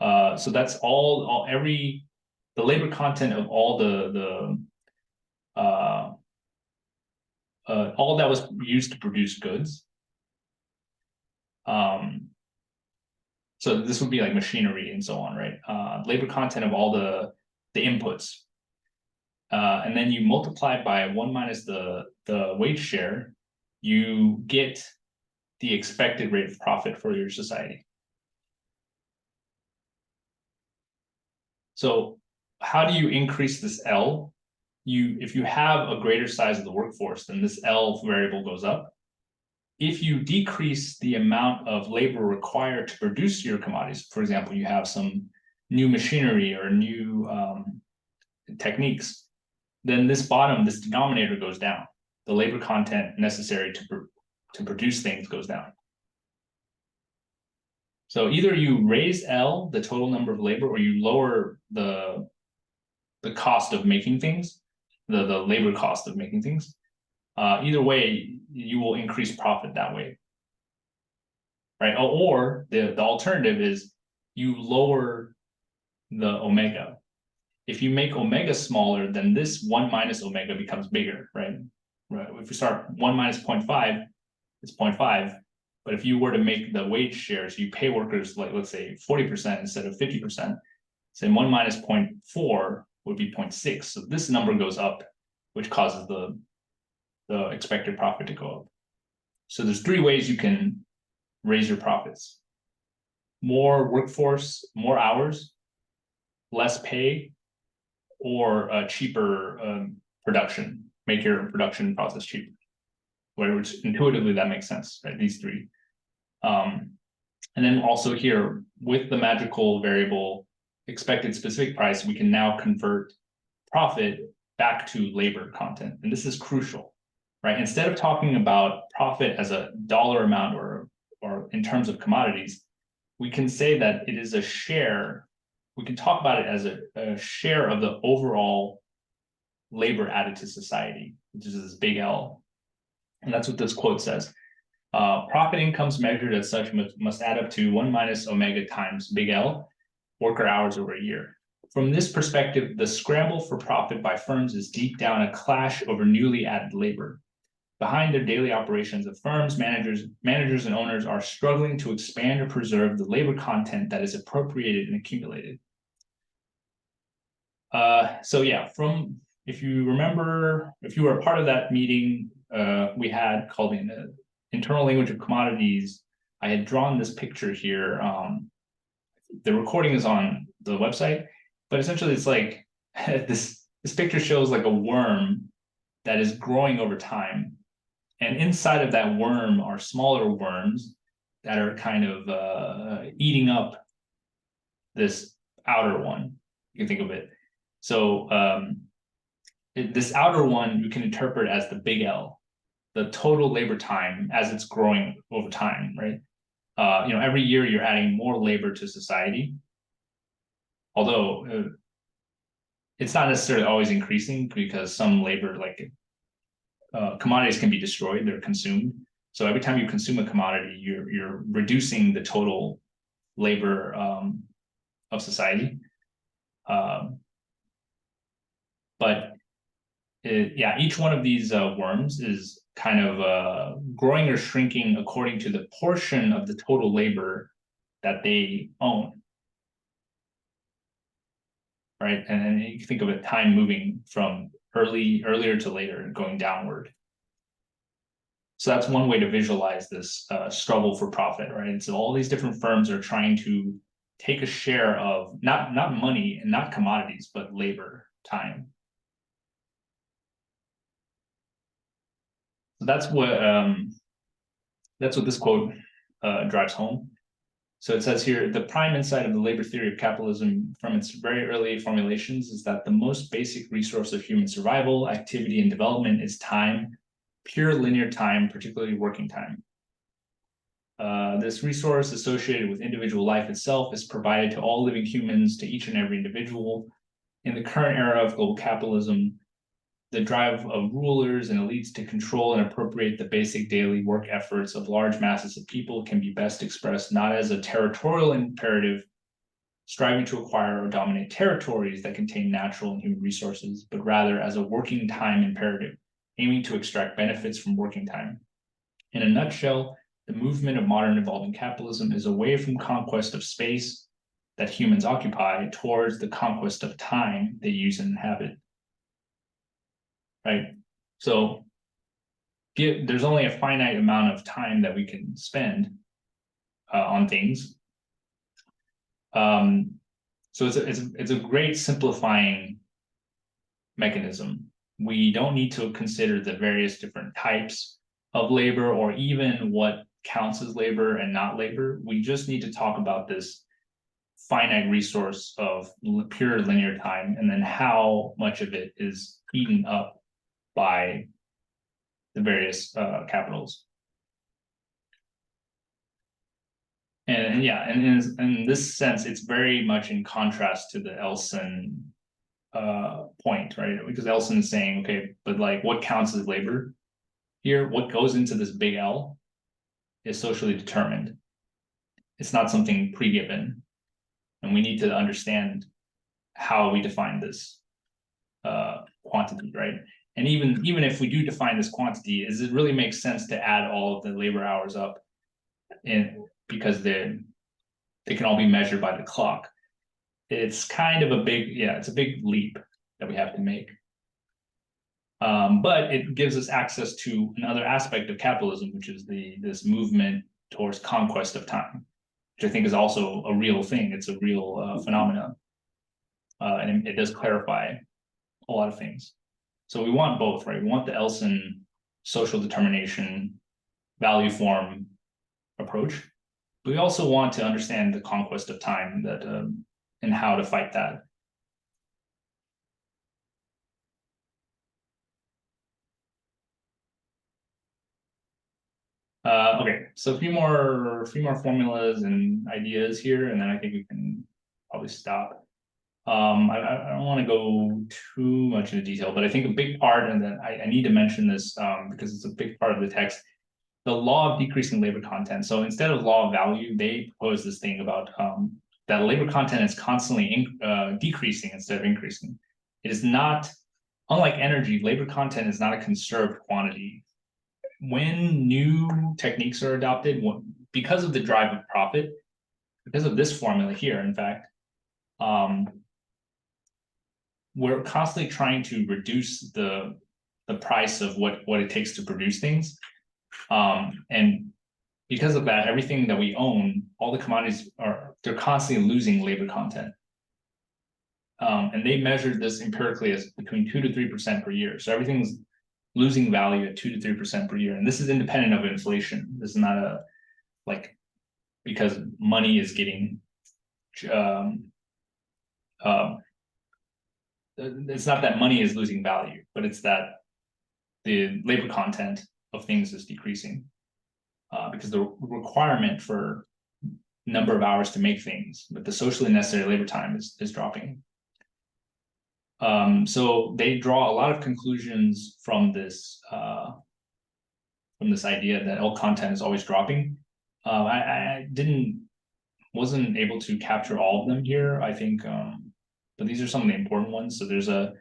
So that's the labor content of all all that was used to produce goods. So this would be like machinery and so on, right? Labor content of all the inputs. And then you multiply by 1 minus the wage share, you get the expected rate of profit for your society. So how do you increase this L? If you have a greater size of the workforce, then this L variable goes up. If you decrease the amount of labor required to produce your commodities, for example, you have some new machinery or new techniques, then this denominator goes down. The labor content necessary to produce things goes down. So either you raise L, the total number of labor, or you lower the cost of making things, the labor cost of making things. Either way, you will increase profit that way, right? Or the alternative is you lower the omega. If you make omega smaller, then this 1 minus omega becomes bigger, right? If you start 1 minus 0.5, it's 0.5. But if you were to make the wage shares, you pay workers, like let's say 40% instead of 50%, then 1 minus 0.4 would be 0.6. So this number goes up, which causes the expected profit to go up. So there's 3 ways you can raise your profits: more workforce, more hours, less pay, or a cheaper production. Make your production process cheaper. Which intuitively that makes sense, right? These 3. And then also here, with the magical variable expected specific price, we can now convert profit back to labor content. And this is crucial, right? Instead of talking about profit as a dollar amount or in terms of commodities, we can say that it is a share. We can talk about it as a share of the overall labor added to society, which is this big L. And that's what this quote says. Profit incomes measured as such must add up to 1 minus omega times big L, worker hours over a year. From this perspective, the scramble for profit by firms is deep down a clash over newly added labor. Behind their daily operations of firms, managers and owners are struggling to expand or preserve the labor content that is appropriated and accumulated. So yeah, if you remember, if you were a part of that meeting we had called the Internal Language of Commodities, I had drawn this picture here. The recording is on the website, but essentially it's like this picture shows like a worm that is growing over time. And inside of that worm are smaller worms that are kind of eating up this outer one. You can think of it. So this outer one you can interpret as the big L, the total labor time as it's growing over time, right? Every year you're adding more labor to society, although it's not necessarily always increasing because some labor, like commodities, can be destroyed; they're consumed. So every time you consume a commodity, you're reducing the total labor of society. But each one of these worms is kind of growing or shrinking according to the portion of the total labor that they own, right? And then you think of it, time moving from earlier to later and going downward. So that's one way to visualize this struggle for profit, right? So all these different firms are trying to take a share of not money and not commodities, but labor, time. So that's what this quote drives home. So it says here, the prime insight of the labor theory of capitalism from its very early formulations is that the most basic resource of human survival, activity, and development is time, pure linear time, particularly working time. This resource associated with individual life itself is provided to all living humans, to each and every individual. In the current era of global capitalism, the drive of rulers and elites to control and appropriate the basic daily work efforts of large masses of people can be best expressed not as a territorial imperative striving to acquire or dominate territories that contain natural and human resources, but rather as a working time imperative, aiming to extract benefits from working time. In a nutshell, the movement of modern evolving capitalism is away from conquest of space that humans occupy towards the conquest of time they use and inhabit. Right? So there's only a finite amount of time that we can spend on things. So it's a great simplifying mechanism. We don't need to consider the various different types of labor or even what counts as labor and not labor. We just need to talk about this finite resource of pure linear time and then how much of it is eaten up by the various capitals. And in this sense, it's very much in contrast to the Elson point, right? Because Elson is saying, okay, but like what counts as labor here, what goes into this big L is socially determined. It's not something pre-given. And we need to understand how we define this quantity, right? And even if we do define this quantity, does it really make sense to add all of the labor hours up because they can all be measured by the clock? It's kind of a big leap that we have to make. But it gives us access to another aspect of capitalism, which is this movement towards conquest of time, which I think is also a real thing. It's a real phenomenon. And it does clarify a lot of things. So we want both, right? We want the Elson social determination value form approach, we also want to understand the conquest of time that and how to fight that. Okay, so a few more formulas and ideas here, and then I think we can probably stop. I don't want to go too much into detail, but I think a big part, and then I need to mention this because it's a big part of the text, the law of decreasing labor content. So instead of law of value, they propose this thing about that labor content is constantly decreasing instead of increasing. It is not, unlike energy, labor content is not a conserved quantity. When new techniques are adopted, because of the drive of profit, because of this formula here, in fact, we're constantly trying to reduce the price of what it takes to produce things. And because of that, everything that we own, all the commodities they're constantly losing labor content. And they measured this empirically as between 2 to 3% per year. So everything's losing value at 2 to 3% per year. And this is independent of inflation. This is not because money is getting, it's not that money is losing value, but it's that the labor content of things is decreasing because the requirement for number of hours to make things, but the socially necessary labor time is dropping. So they draw a lot of conclusions from this idea that L content is always dropping. I wasn't able to capture all of them here, I think, but these are some of the important ones. So there's a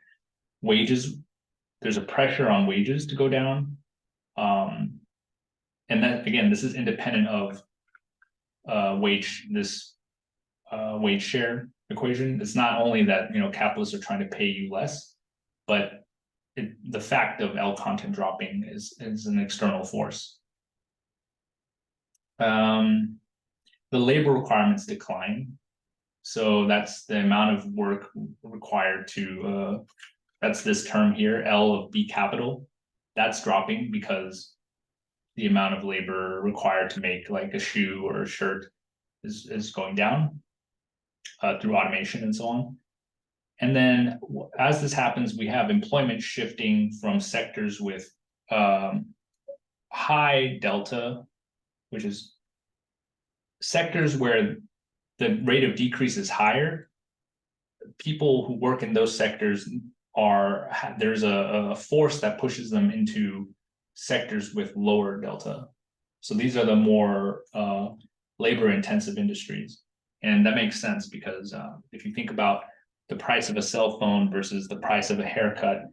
pressure on wages to go down. And that, again, this is independent of wage share equation. It's not only that, capitalists are trying to pay you less, but the fact of L content dropping is an external force. The labor requirements decline. So that's the amount of work required to, that's this term here, L of B capital. That's dropping because the amount of labor required to make like a shoe or a shirt is going down through automation and so on. And then as this happens, we have employment shifting from sectors with high delta, which is sectors where the rate of decrease is higher. People who work in those sectors there's a force that pushes them into sectors with lower delta. So these are the more labor intensive industries. And that makes sense because if you think about the price of a cell phone versus the price of a haircut,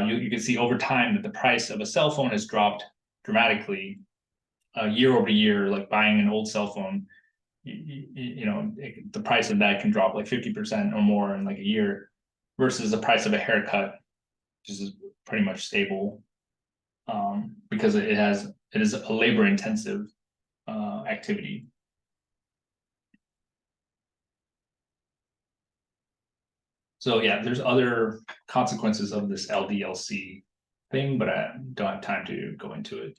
you can see over time that the price of a cell phone has dropped dramatically year over year. Like buying an old cell phone, the price of that can drop like 50% or more in like a year, versus the price of a haircut, which is pretty much stable, because it is a labor intensive activity. So yeah, there's other consequences of this LDLC thing, but I don't have time to go into it.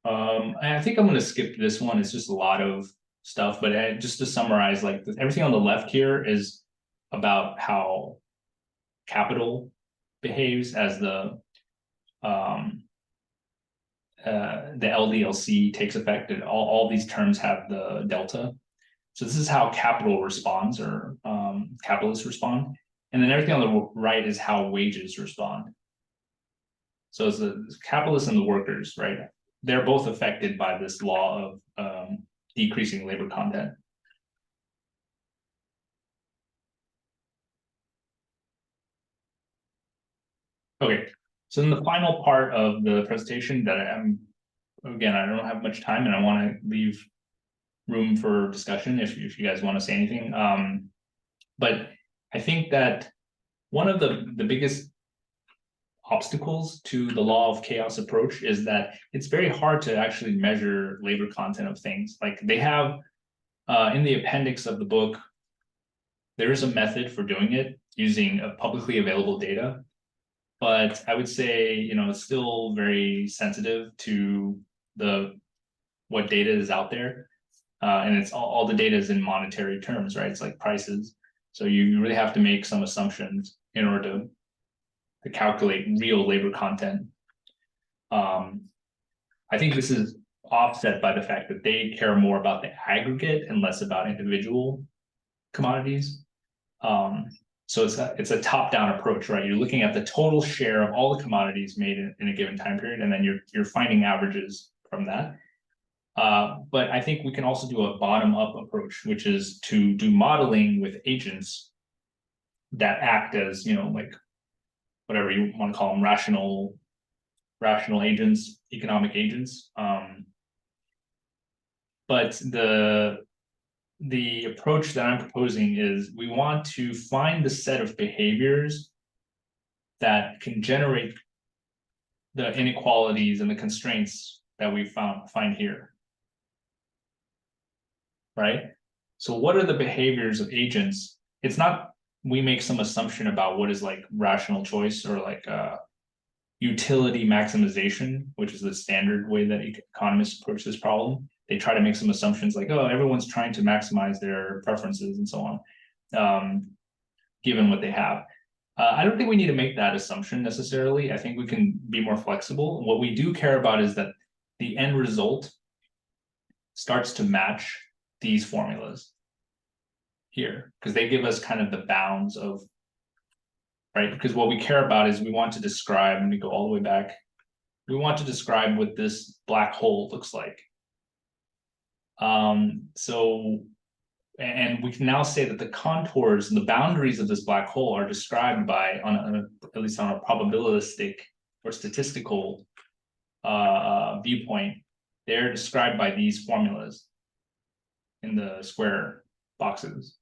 I think I'm going to skip this one. It's just a lot of stuff, but just to summarize, like everything on the left here is about how capital behaves as the LDLC takes effect, and all these terms have the delta. So this is how capital responds, or capitalists respond. And then everything on the right is how wages respond. So it's the capitalists and the workers, right? They're both affected by this law of decreasing labor content. Okay, so in the final part of the presentation that again, I don't have much time and I want to leave room for discussion if you guys want to say anything. But I think that one of the biggest obstacles to the law of chaos approach is that it's very hard to actually measure labor content of things. Like they have in the appendix of the book, there is a method for doing it using publicly available data. but I would say, it's still very sensitive to what data is out there. And it's all the data is in monetary terms, right? It's like prices. So you really have to make some assumptions in order to calculate real labor content. I think this is offset by the fact that they care more about the aggregate and less about individual commodities. So it's a top-down approach, right? You're looking at the total share of all the commodities made in a given time period, and then you're finding averages from that. But I think we can also do a bottom-up approach, which is to do modeling with agents that act as, like whatever you want to call them, rational agents, economic agents. But the approach that I'm proposing is we want to find the set of behaviors that can generate the inequalities and the constraints that we find here. Right? So what are the behaviors of agents? It's not we make some assumption about what is like rational choice or like utility maximization, which is the standard way that economists approach this problem. They try to make some assumptions like, oh, everyone's trying to maximize their preferences and so on, given what they have. I don't think we need to make that assumption necessarily. I think we can be more flexible. What we do care about is that the end result starts to match these formulas here, because they give us kind of the bounds of, right? Because what we care about is we want to describe, and we go all the way back, we want to describe what this black hole looks like. And we can now say that the contours and the boundaries of this black hole are described by, at least on a probabilistic or statistical viewpoint, they're described by these formulas in the square boxes.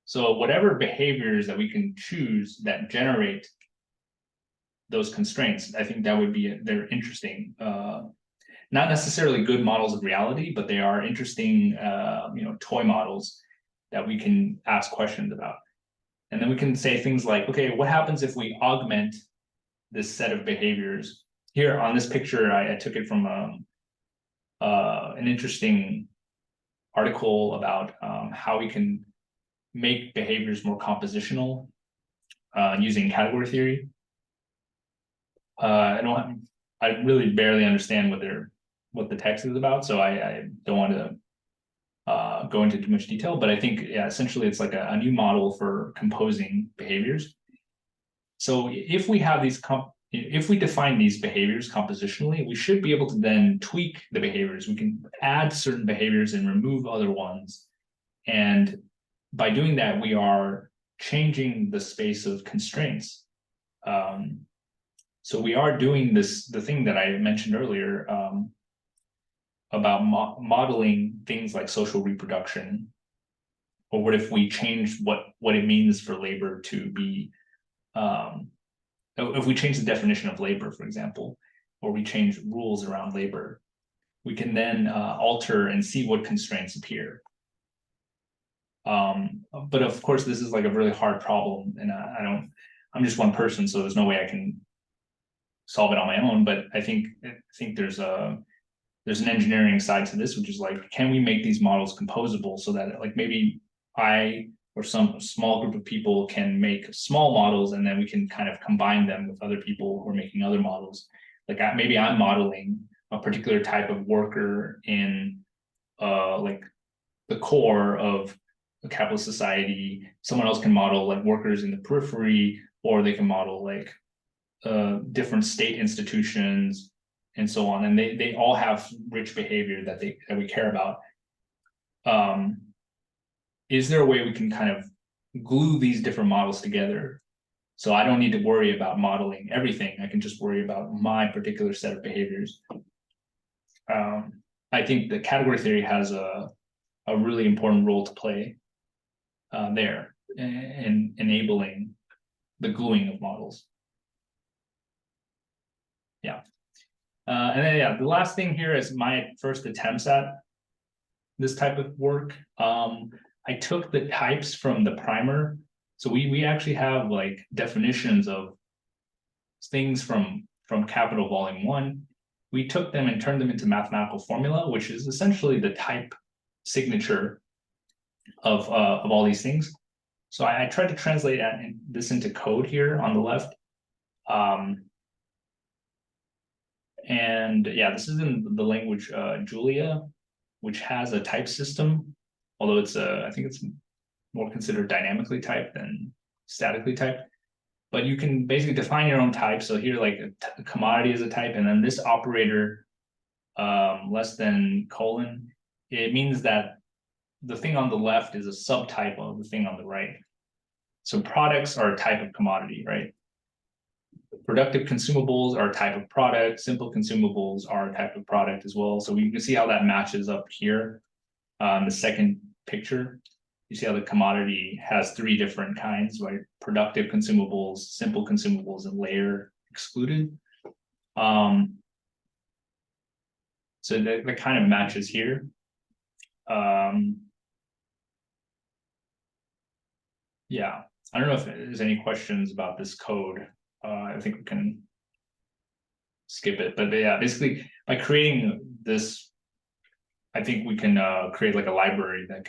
So whatever behaviors that we can choose that generate those constraints, I think that would be, they're interesting. Not necessarily good models of reality, but they are interesting, toy models that we can ask questions about. And then we can say things like, okay, what happens if we augment this set of behaviors? Here on this picture, I took it from an interesting article about how we can make behaviors more compositional using category theory. I really barely understand what the text is about, so I don't want to go into too much detail, but I think, yeah, essentially it's like a new model for composing behaviors. So if we have if we define these behaviors compositionally, we should be able to then tweak the behaviors. We can add certain behaviors and remove other ones. And by doing that, we are changing the space of constraints. So we are doing the thing that I mentioned earlier, about modeling things like social reproduction, or what if we change what it means for labor to be, if we change the definition of labor, for example, or we change rules around labor, we can then alter and see what constraints appear. But of course, this is like a really hard problem, and I'm just one person, so there's no way I can solve it on my own. But I think there's an engineering side to this, which is like, can we make these models composable so that like maybe I or some small group of people can make small models, and then we can kind of combine them with other people who are making other models. Like maybe I'm modeling a particular type of worker in like the core of a capitalist society. Someone else can model like workers in the periphery, or they can model like different state institutions and so on, and they all have rich behavior that we care about. Is there a way we can kind of glue these different models together, so I don't need to worry about modeling everything? I can just worry about my particular set of behaviors. I think the category theory has a really important role to play there in enabling the gluing of models. Yeah. And then, yeah, the last thing here is my first attempts at this type of work. I took the types from the primer. So we actually have like definitions of things from capital volume 1, we took them and turned them into mathematical formula, which is essentially the type signature of all these things. So I tried to translate this into code here on the left. And yeah, this is in the language Julia, which has a type system, although it's I think it's more considered dynamically typed than statically typed. But you can basically define your own type. So here, like a commodity is a type, and then this operator less than colon, it means that the thing on the left is a subtype of the thing on the right. So products are a type of commodity, right? Productive consumables are a type of product. Simple consumables are a type of product as well. So you can see how that matches up here. The second picture, you see how the commodity has 3 different kinds, right? Productive consumables, simple consumables, and layer excluded. So that kind of matches here. Yeah, I don't know if there's any questions about this code. I think we can skip it, but yeah, basically by creating this, I think we can create like a library that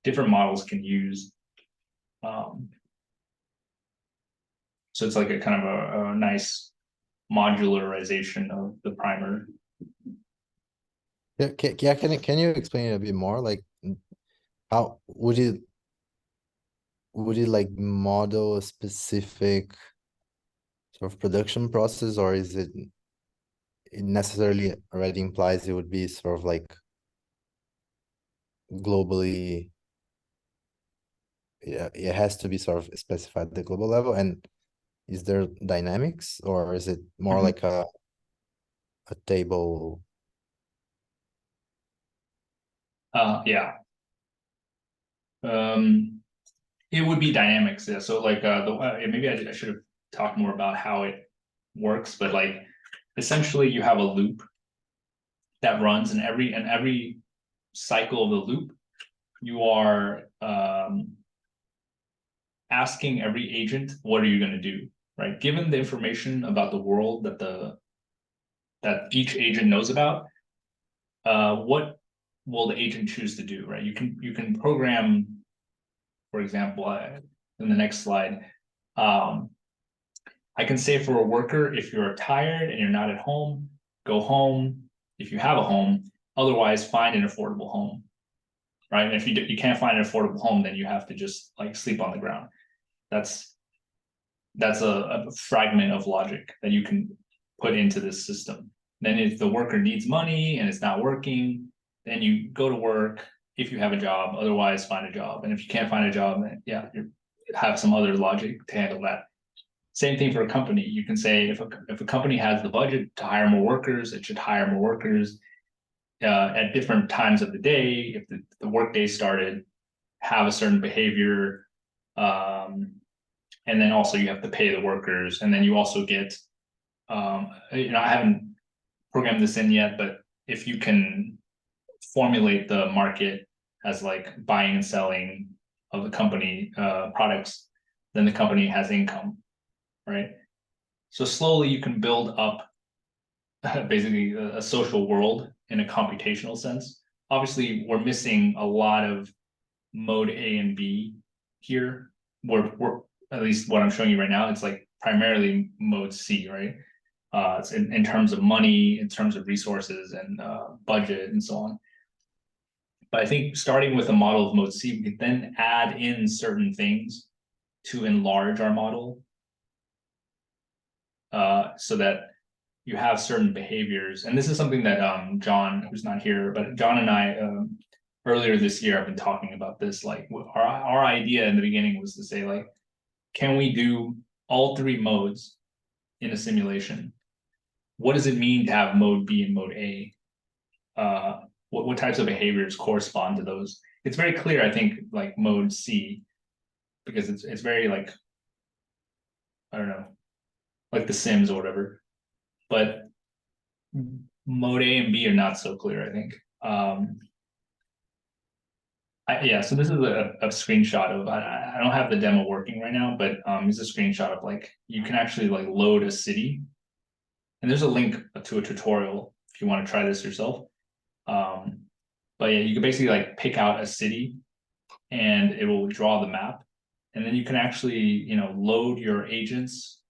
different models can use. So it's like a kind of a nice modularization of the primer. Yeah, can you explain it a bit more? Like, how would it like model a specific sort of production process, or is it necessarily already implies it would be sort of like globally? Yeah, it has to be sort of specified at the global level. And is there dynamics, or is it more like a table? Yeah. It would be dynamics, yeah. So like maybe I should have talked more about how it works, but like essentially you have a loop that runs, and every cycle of the loop, you are asking every agent, what are you going to do, right? Given the information about the world that each agent knows about, what will the agent choose to do, right? You can program, for example, in the next slide, I can say for a worker, if you're tired and you're not at home, go home if you have a home. Otherwise, find an affordable home, right? And if you can't find an affordable home, then you have to just like sleep on the ground. That's a fragment of logic that you can put into this system. Then if the worker needs money and it's not working, then you go to work if you have a job, otherwise find a job. And if you can't find a job, then yeah, you have some other logic to handle that. Same thing for a company. You can say if a company has the budget to hire more workers, it should hire more workers at different times of the day. If the workday started, have a certain behavior, and then also you have to pay the workers, and then you also get, I haven't programmed this in yet, but if you can formulate the market as like buying and selling of the company products, then the company has income, right? So slowly you can build up basically a social world in a computational sense. Obviously, we're missing a lot of mode A and B here. We're at least what I'm showing you right now, it's like primarily mode C, right? It's in terms of money, in terms of resources and budget and so on. But I think starting with a model of mode C, we could then add in certain things to enlarge our model so that you have certain behaviors. And this is something that John, who's not here, but John and I earlier this year have been talking about this. Like our idea in the beginning was to say, like, can we do all 3 modes in a simulation? What does it mean to have mode B and mode A? What types of behaviors correspond to those? It's very clear, I think, like mode C, because it's very like, I don't know, like The Sims or whatever. But mode A and B are not so clear, I think. Yeah, so this is a screenshot of, I don't have the demo working right now, but it's a screenshot of like, you can actually like load a city. And there's a link to a tutorial if you want to try this yourself. But yeah, you can basically like pick out a city and it will draw the map. And then you can actually, you know, load your agents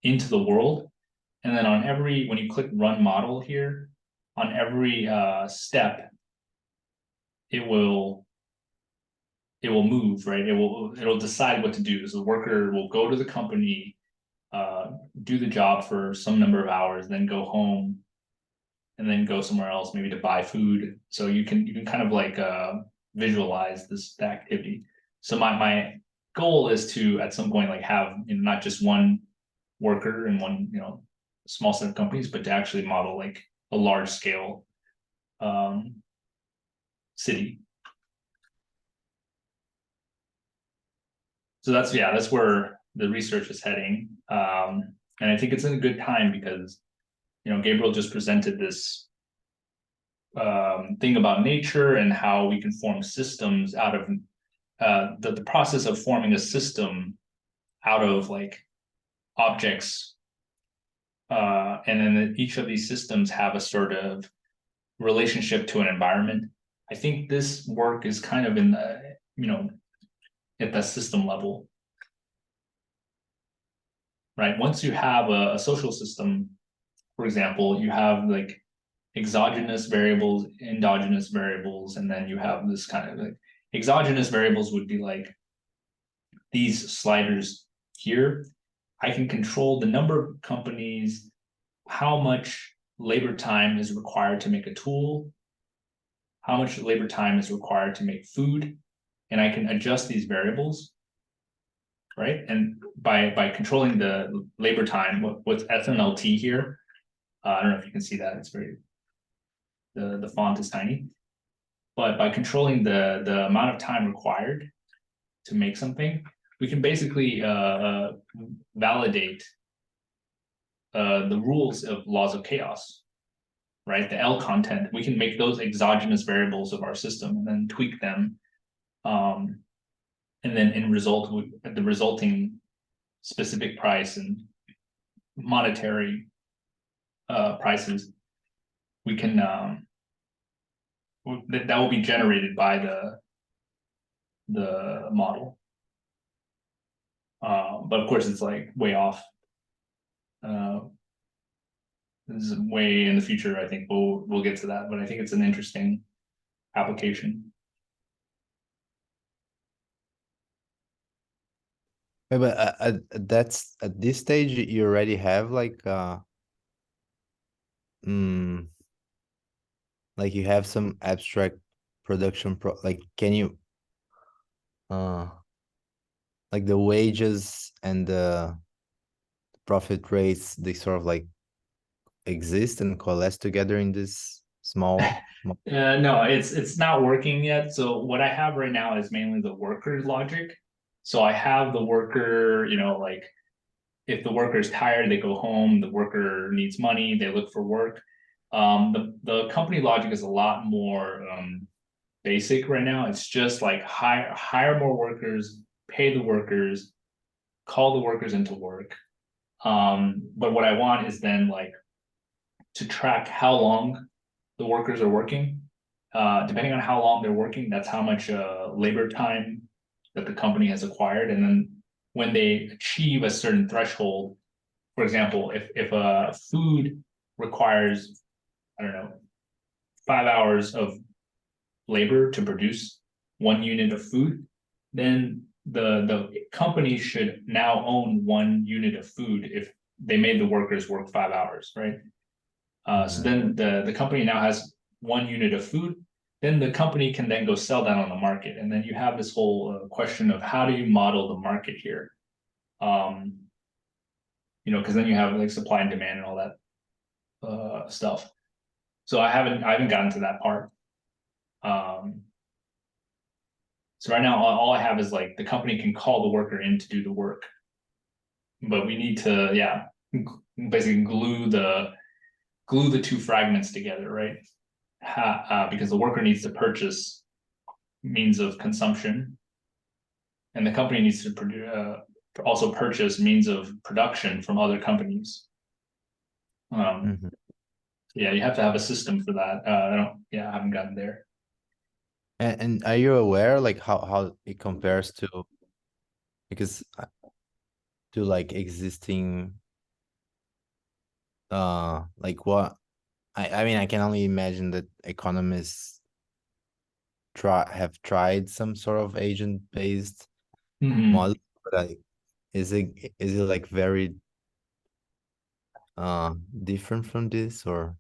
into the world. And then on every, when you click run model here, on every step, it will move, right? It'll decide what to do. So the worker will go to the company, do the job for some number of hours, then go home, and then go somewhere else, maybe to buy food. So you can kind of like visualize this activity. So my goal is to at some point like have, you know, not just one worker and one, you know, small set of companies, but to actually model like a large scale city. So that's, yeah, that's where the research is heading. And I think it's in a good time because, you know, Gabriel just presented this thing about nature and how we can form systems out of the process of forming a system out of like objects. And then each of these systems have a sort of relationship to an environment. I think this work is kind of in the, you know, at that system level, right? Once you have a social system, for example, you have like exogenous variables, endogenous variables, and then you have this kind of like exogenous variables would be like these sliders here. I can control the number of companies, how much labor time is required to make a tool, how much labor time is required to make food, and I can adjust these variables, right? And by controlling the labor time, what's SNLT here, I don't know if you can see that, it's very, the font is tiny, but by controlling the amount of time required to make something, we can basically validate the rules of laws of chaos, right? The L content, we can make those exogenous variables of our system and then tweak them. And then in result, the resulting specific price and monetary prices, we can, that will be generated by the model. But of course, it's like way off. This is way in the future. I think we'll get to that, but I think it's an interesting application. Wait, but that's at this stage you already have like like you have some abstract production like can you like the wages and the profit rates, they sort of like exist and coalesce together in this small No, it's not working yet. So what I have right now is mainly the worker logic. So I have the worker, you know, like if the worker is tired, they go home. The worker needs money, they look for work. The company logic is a lot more basic right now. It's just like hire more workers, pay the workers, call the workers into work. But what I want is then like to track how long the workers are working. Depending on how long they're working, that's how much labor time that the company has acquired. And then when they achieve a certain threshold, for example, if a food requires, I don't know, 5 hours of labor to produce 1 unit of food, then the company should now own 1 unit of food if they made the workers work 5 hours, right? So then the company now has 1 unit of food. Then the company can then go sell that on the market, and then you have this whole question of how do you model the market here? You know, because then you have like supply and demand and all that stuff. So I haven't gotten to that part. So right now, all I have is like the company can call the worker in to do the work, but we need to, yeah, basically glue the 2 fragments together, right? Because the worker needs to purchase means of consumption, and the company needs to also purchase means of production from other companies. Yeah, you have to have a system for that. I haven't gotten there. And are you aware like how it compares to, because to like existing like what I mean, I can only imagine that economists have tried some sort of agent-based model, but like is it like very different from this, or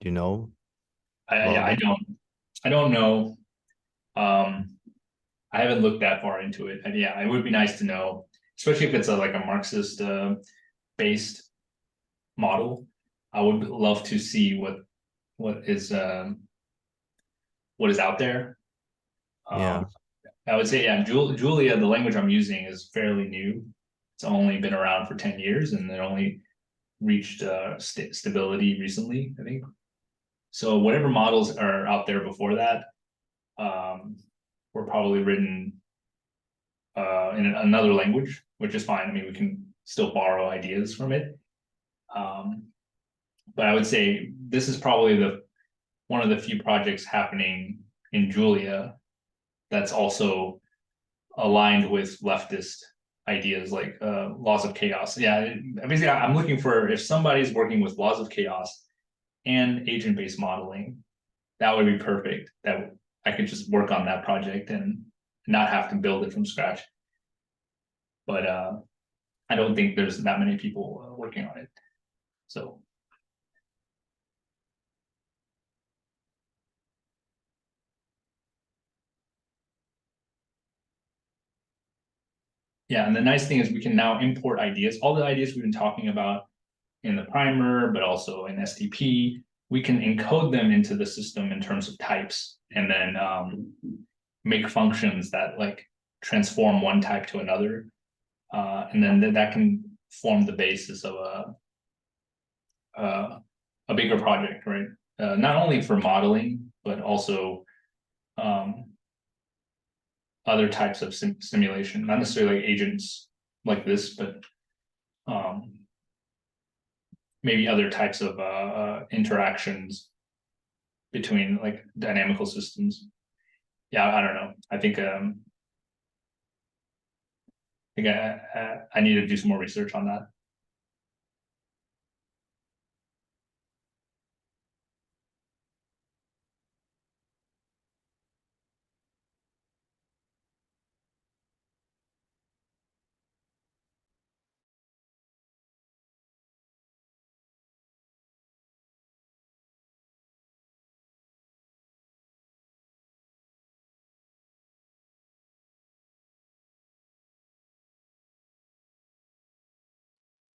do you know? I don't know. I haven't looked that far into it, and yeah, it would be nice to know, especially if it's like a Marxist based model. I would love to see what is out there. Yeah. I would say, yeah, Julia, the language I'm using is fairly new. It's only been around for 10 years, and it only reached stability recently, I think. So whatever models are out there before that were probably written in another language, which is fine. I mean, we can still borrow ideas from it. But I would say this is probably one of the few projects happening in Julia that's also aligned with leftist ideas like laws of chaos. Yeah, basically, I'm looking for, if somebody's working with laws of chaos and agent-based modeling, that would be perfect. That I could just work on that project and not have to build it from scratch. But I don't think there's that many people working on it. So yeah, and the nice thing is we can now import ideas, all the ideas we've been talking about in the primer, but also in STP. We can encode them into the system in terms of types, and then make functions that like transform one type to another. And then that can form the basis of a bigger project, right? Not only for modeling, but also other types of simulation, not necessarily like agents like this, but maybe other types of interactions between like dynamical systems. Yeah, I don't know. I think I need to do some more research on that.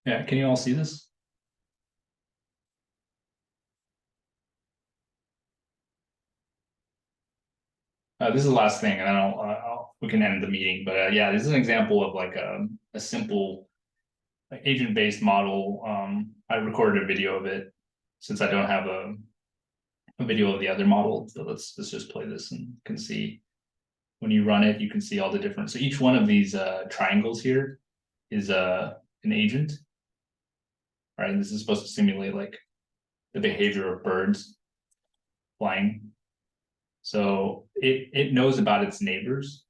Yeah, can you all see this? This is the last thing, and then we can end the meeting. But yeah, this is an example of like a simple like agent-based model. I recorded a video of it since I don't have a video of the other model. So let's just play this, and you can see when you run it, you can see all the different. So each one of these triangles here is an agent, right? And this is supposed to simulate like the behavior of birds flying. So it knows about its neighbors,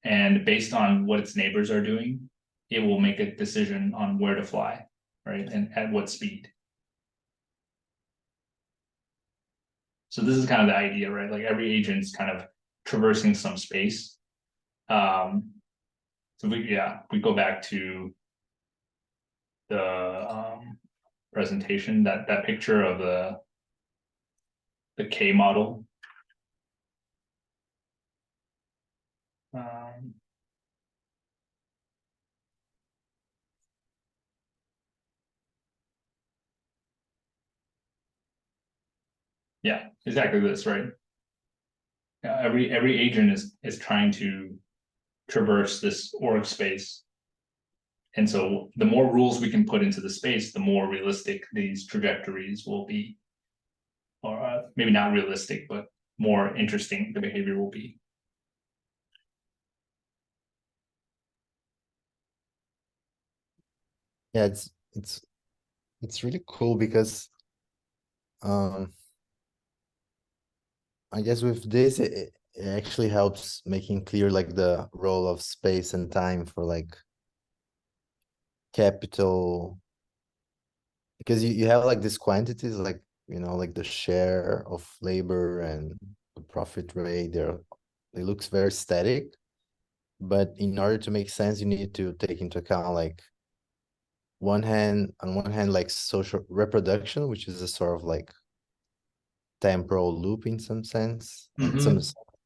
and based on what its neighbors are doing, it will make a decision on where to fly, right? And at what speed. So this is kind of the idea, right? Like every agent's kind of traversing some space. So we go back to the presentation, that picture of the K model. Yeah, exactly this, right? Every agent is trying to traverse this org space. And so the more rules we can put into the space, the more realistic these trajectories will be. Or maybe not realistic, but more interesting the behavior will be. Yeah, it's really cool because I guess with this it actually helps making clear like the role of space and time for like capital, because you have like these quantities like, you know, like the share of labor and the profit rate, it looks very static, but in order to make sense you need to take into account like on one hand like social reproduction, which is a sort of like temporal loop in some sense, and some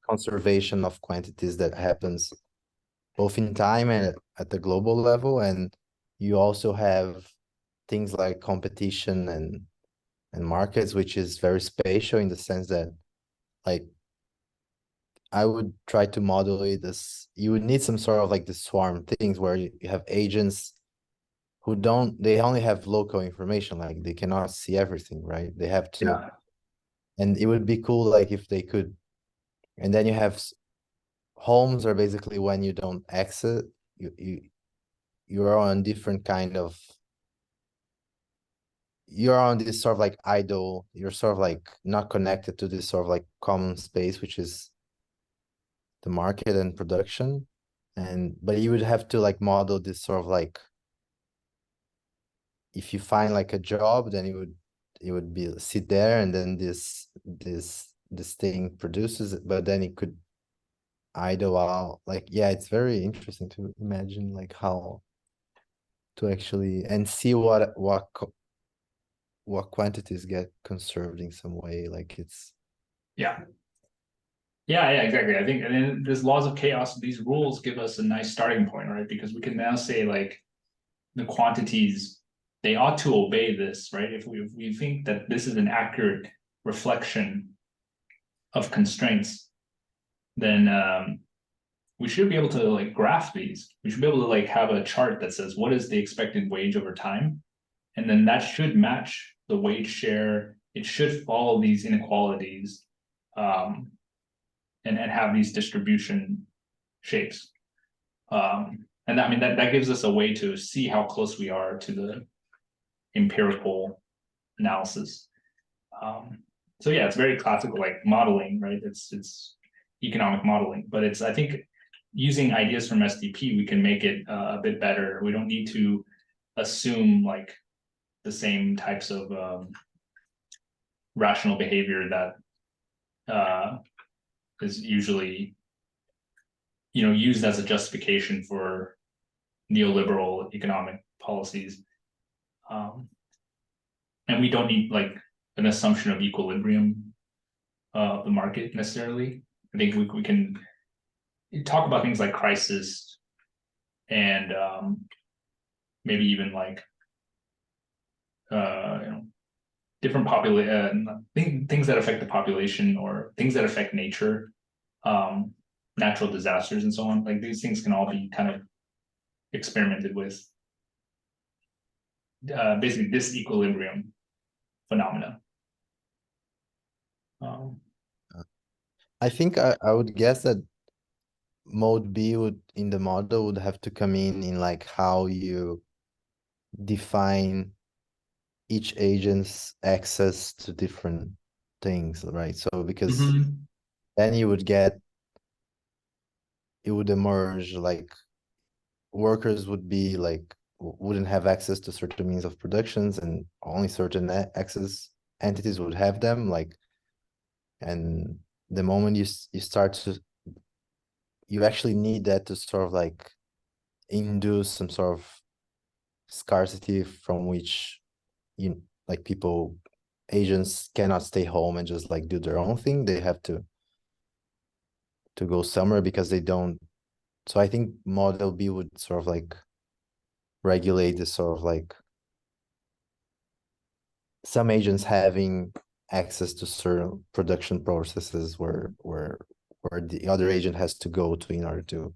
conservation of quantities that happens both in time and at the global level. And you also have things like competition and markets, which is very spatial in the sense that like I would try to model it as you would need some sort of like the swarm things where you have agents who they only have local information, like they cannot see everything, right? They have to, Yeah. and it would be cool like if they could. And then you have homes are basically when you don't exit, you're on different kind of, you're on this sort of like idle, you're sort of like not connected to this sort of like common space, which is the market and production. And but you would have to like model this sort of like, if you find like a job, then it would be sit there, and then this thing produces it, but then it could idle out. Like, yeah, it's very interesting to imagine like how to actually and see what quantities get conserved in some way. Like it's Yeah. Yeah, exactly. I think, and then there's laws of chaos. These rules give us a nice starting point, right? Because we can now say like the quantities, they ought to obey this, right? If we think that this is an accurate reflection of constraints, then we should be able to like graph these. We should be able to like have a chart that says what is the expected wage over time, and then that should match the wage share. It should follow these inequalities, and have these distribution shapes. And I mean that gives us a way to see how close we are to the empirical analysis. So yeah, it's very classical like modeling, right? It's economic modeling, but it's, I think, using ideas from SDP, we can make it a bit better. We don't need to assume like the same types of rational behavior that is usually, you know, used as a justification for neoliberal economic policies. And we don't need like an assumption of equilibrium of the market necessarily. I think we can talk about things like crisis and maybe even like you know, different things that affect the population or things that affect nature, natural disasters and so on. Like these things can all be kind of experimented with. Basically disequilibrium phenomena. I think I would guess that mode B would in the model would have to come in like how you define each agent's access to different things, right? So because then you would get, it would emerge like workers would be like wouldn't have access to certain means of productions, and only certain access entities would have them, like, and the moment you start to, you actually need that to sort of like induce some sort of scarcity from which you like people, agents cannot stay home and just like do their own thing. They have to go somewhere because they don't. So I think model B would sort of like regulate this sort of like some agents having access to certain production processes where the other agent has to go to in order to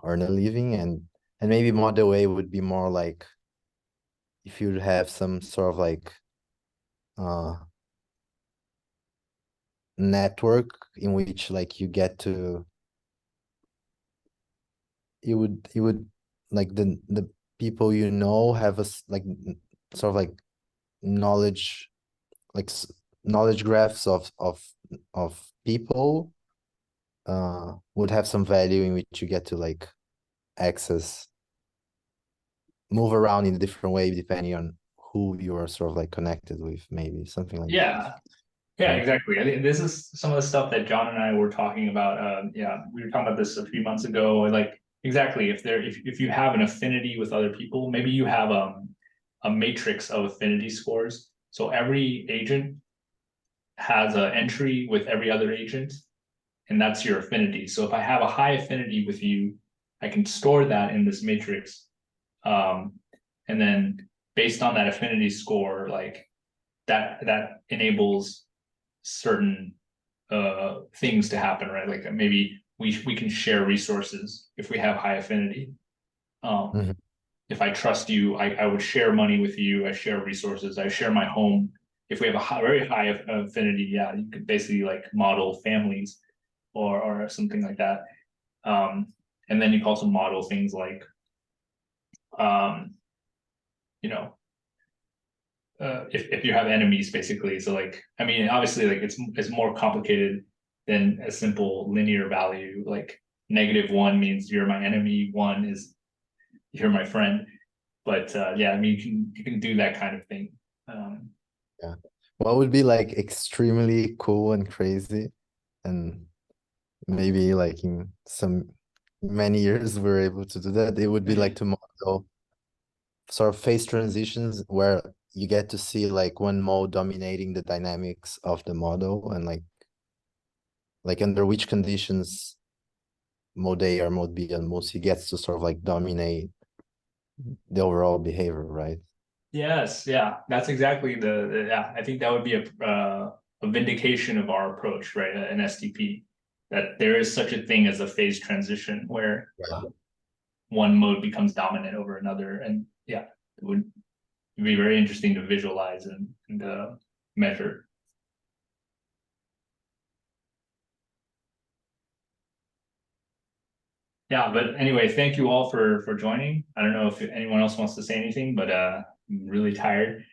earn a living. And maybe model A would be more like if you have some sort of like network in which like you get to you would like the people you know have like sort of like knowledge like knowledge graphs of people would have some value in which you get to like access, move around in a different way depending on who you are sort of like connected with, maybe something like that. Yeah, Right. exactly. I think this is some of the stuff that John and I were talking about. Yeah, we were talking about this a few months ago. Like exactly, if you have an affinity with other people, maybe you have a matrix of affinity scores. So every agent has an entry with every other agent, and that's your affinity. So if I have a high affinity with you, I can store that in this matrix. And then based on that affinity score, like that enables certain things to happen, right? Like maybe we can share resources if we have high affinity. Mhm. If I trust you, I would share money with you. I share resources. I share my home. If we have a very high affinity, yeah, you could basically like model families or something like that. And then you can also model things like, you know, if you have enemies, basically. So like, I mean, obviously, like it's more complicated than a simple linear value. Like -1 means you're my enemy, 1 is you're my friend. But yeah, I mean, you can do that kind of thing. Yeah. What would be like extremely cool and crazy, and maybe like in some many years we're able to do that, it would be like to model sort of phase transitions where you get to see like one mode dominating the dynamics of the model, and like under which conditions mode A or mode B and mode C gets to sort of like dominate the overall behavior, right? Yes, yeah, that's exactly yeah. I think that would be a vindication of our approach, right? An STP, that there is such a thing as a phase transition where Right. one mode becomes dominant over another, and yeah, it would be very interesting to visualize and measure. Yeah, but anyway, thank you all for joining. I don't know if anyone else wants to say anything, but I'm really tired,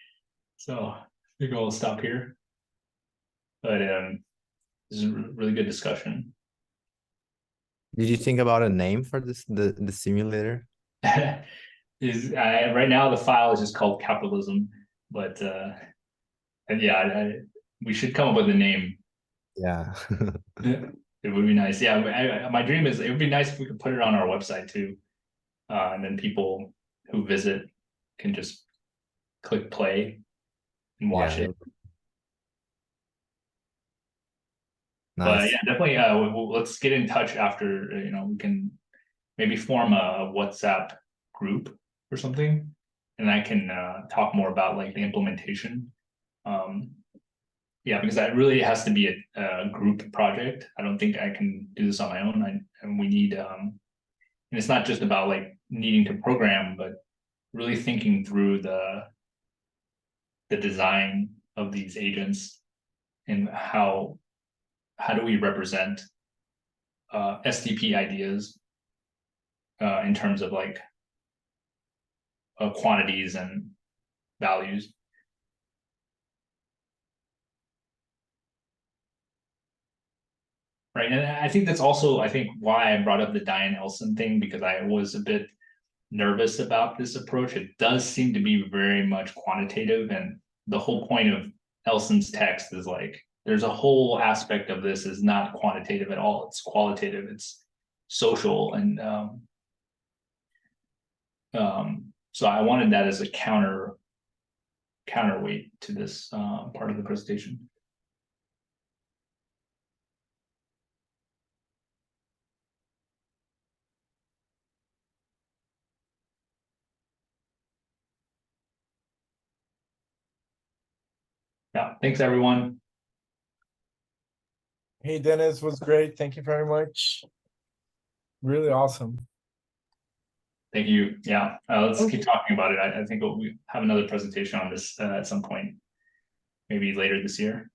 so I think I'll stop here. But this is a really good discussion. Did you think about a name for this the simulator? Right now the file is just called capitalism, but and yeah, we should come up with a name. Yeah. It would be nice. Yeah, my dream is it would be nice if we could put it on our website too, and then people who visit can just click play and watch Yeah. it. But Nice. yeah, definitely. Let's get in touch after. We can maybe form a WhatsApp group or something, and I can talk more about like the implementation. Um, yeah, because that really has to be a group project. I don't think I can do this on my own. And we need, and it's not just about like needing to program, but really thinking through the design of these agents and how do we represent STP ideas in terms of like quantities and values. Right. And I think that's also, I think, why I brought up the Diane Elson thing, because I was a bit nervous about this approach. It does seem to be very much quantitative. And the whole point of Elson's text is like, there's a whole aspect of this is not quantitative at all. It's qualitative, it's social. And so I wanted that as a counterweight to this part of the presentation. Yeah, thanks everyone. Hey, Dennis, was great. Thank you very much. Really awesome. Thank you. Yeah, let's keep talking about it. I think we'll have another presentation on this at some point, maybe later this year.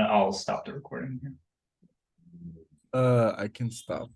I'll stop the recording here. I can stop.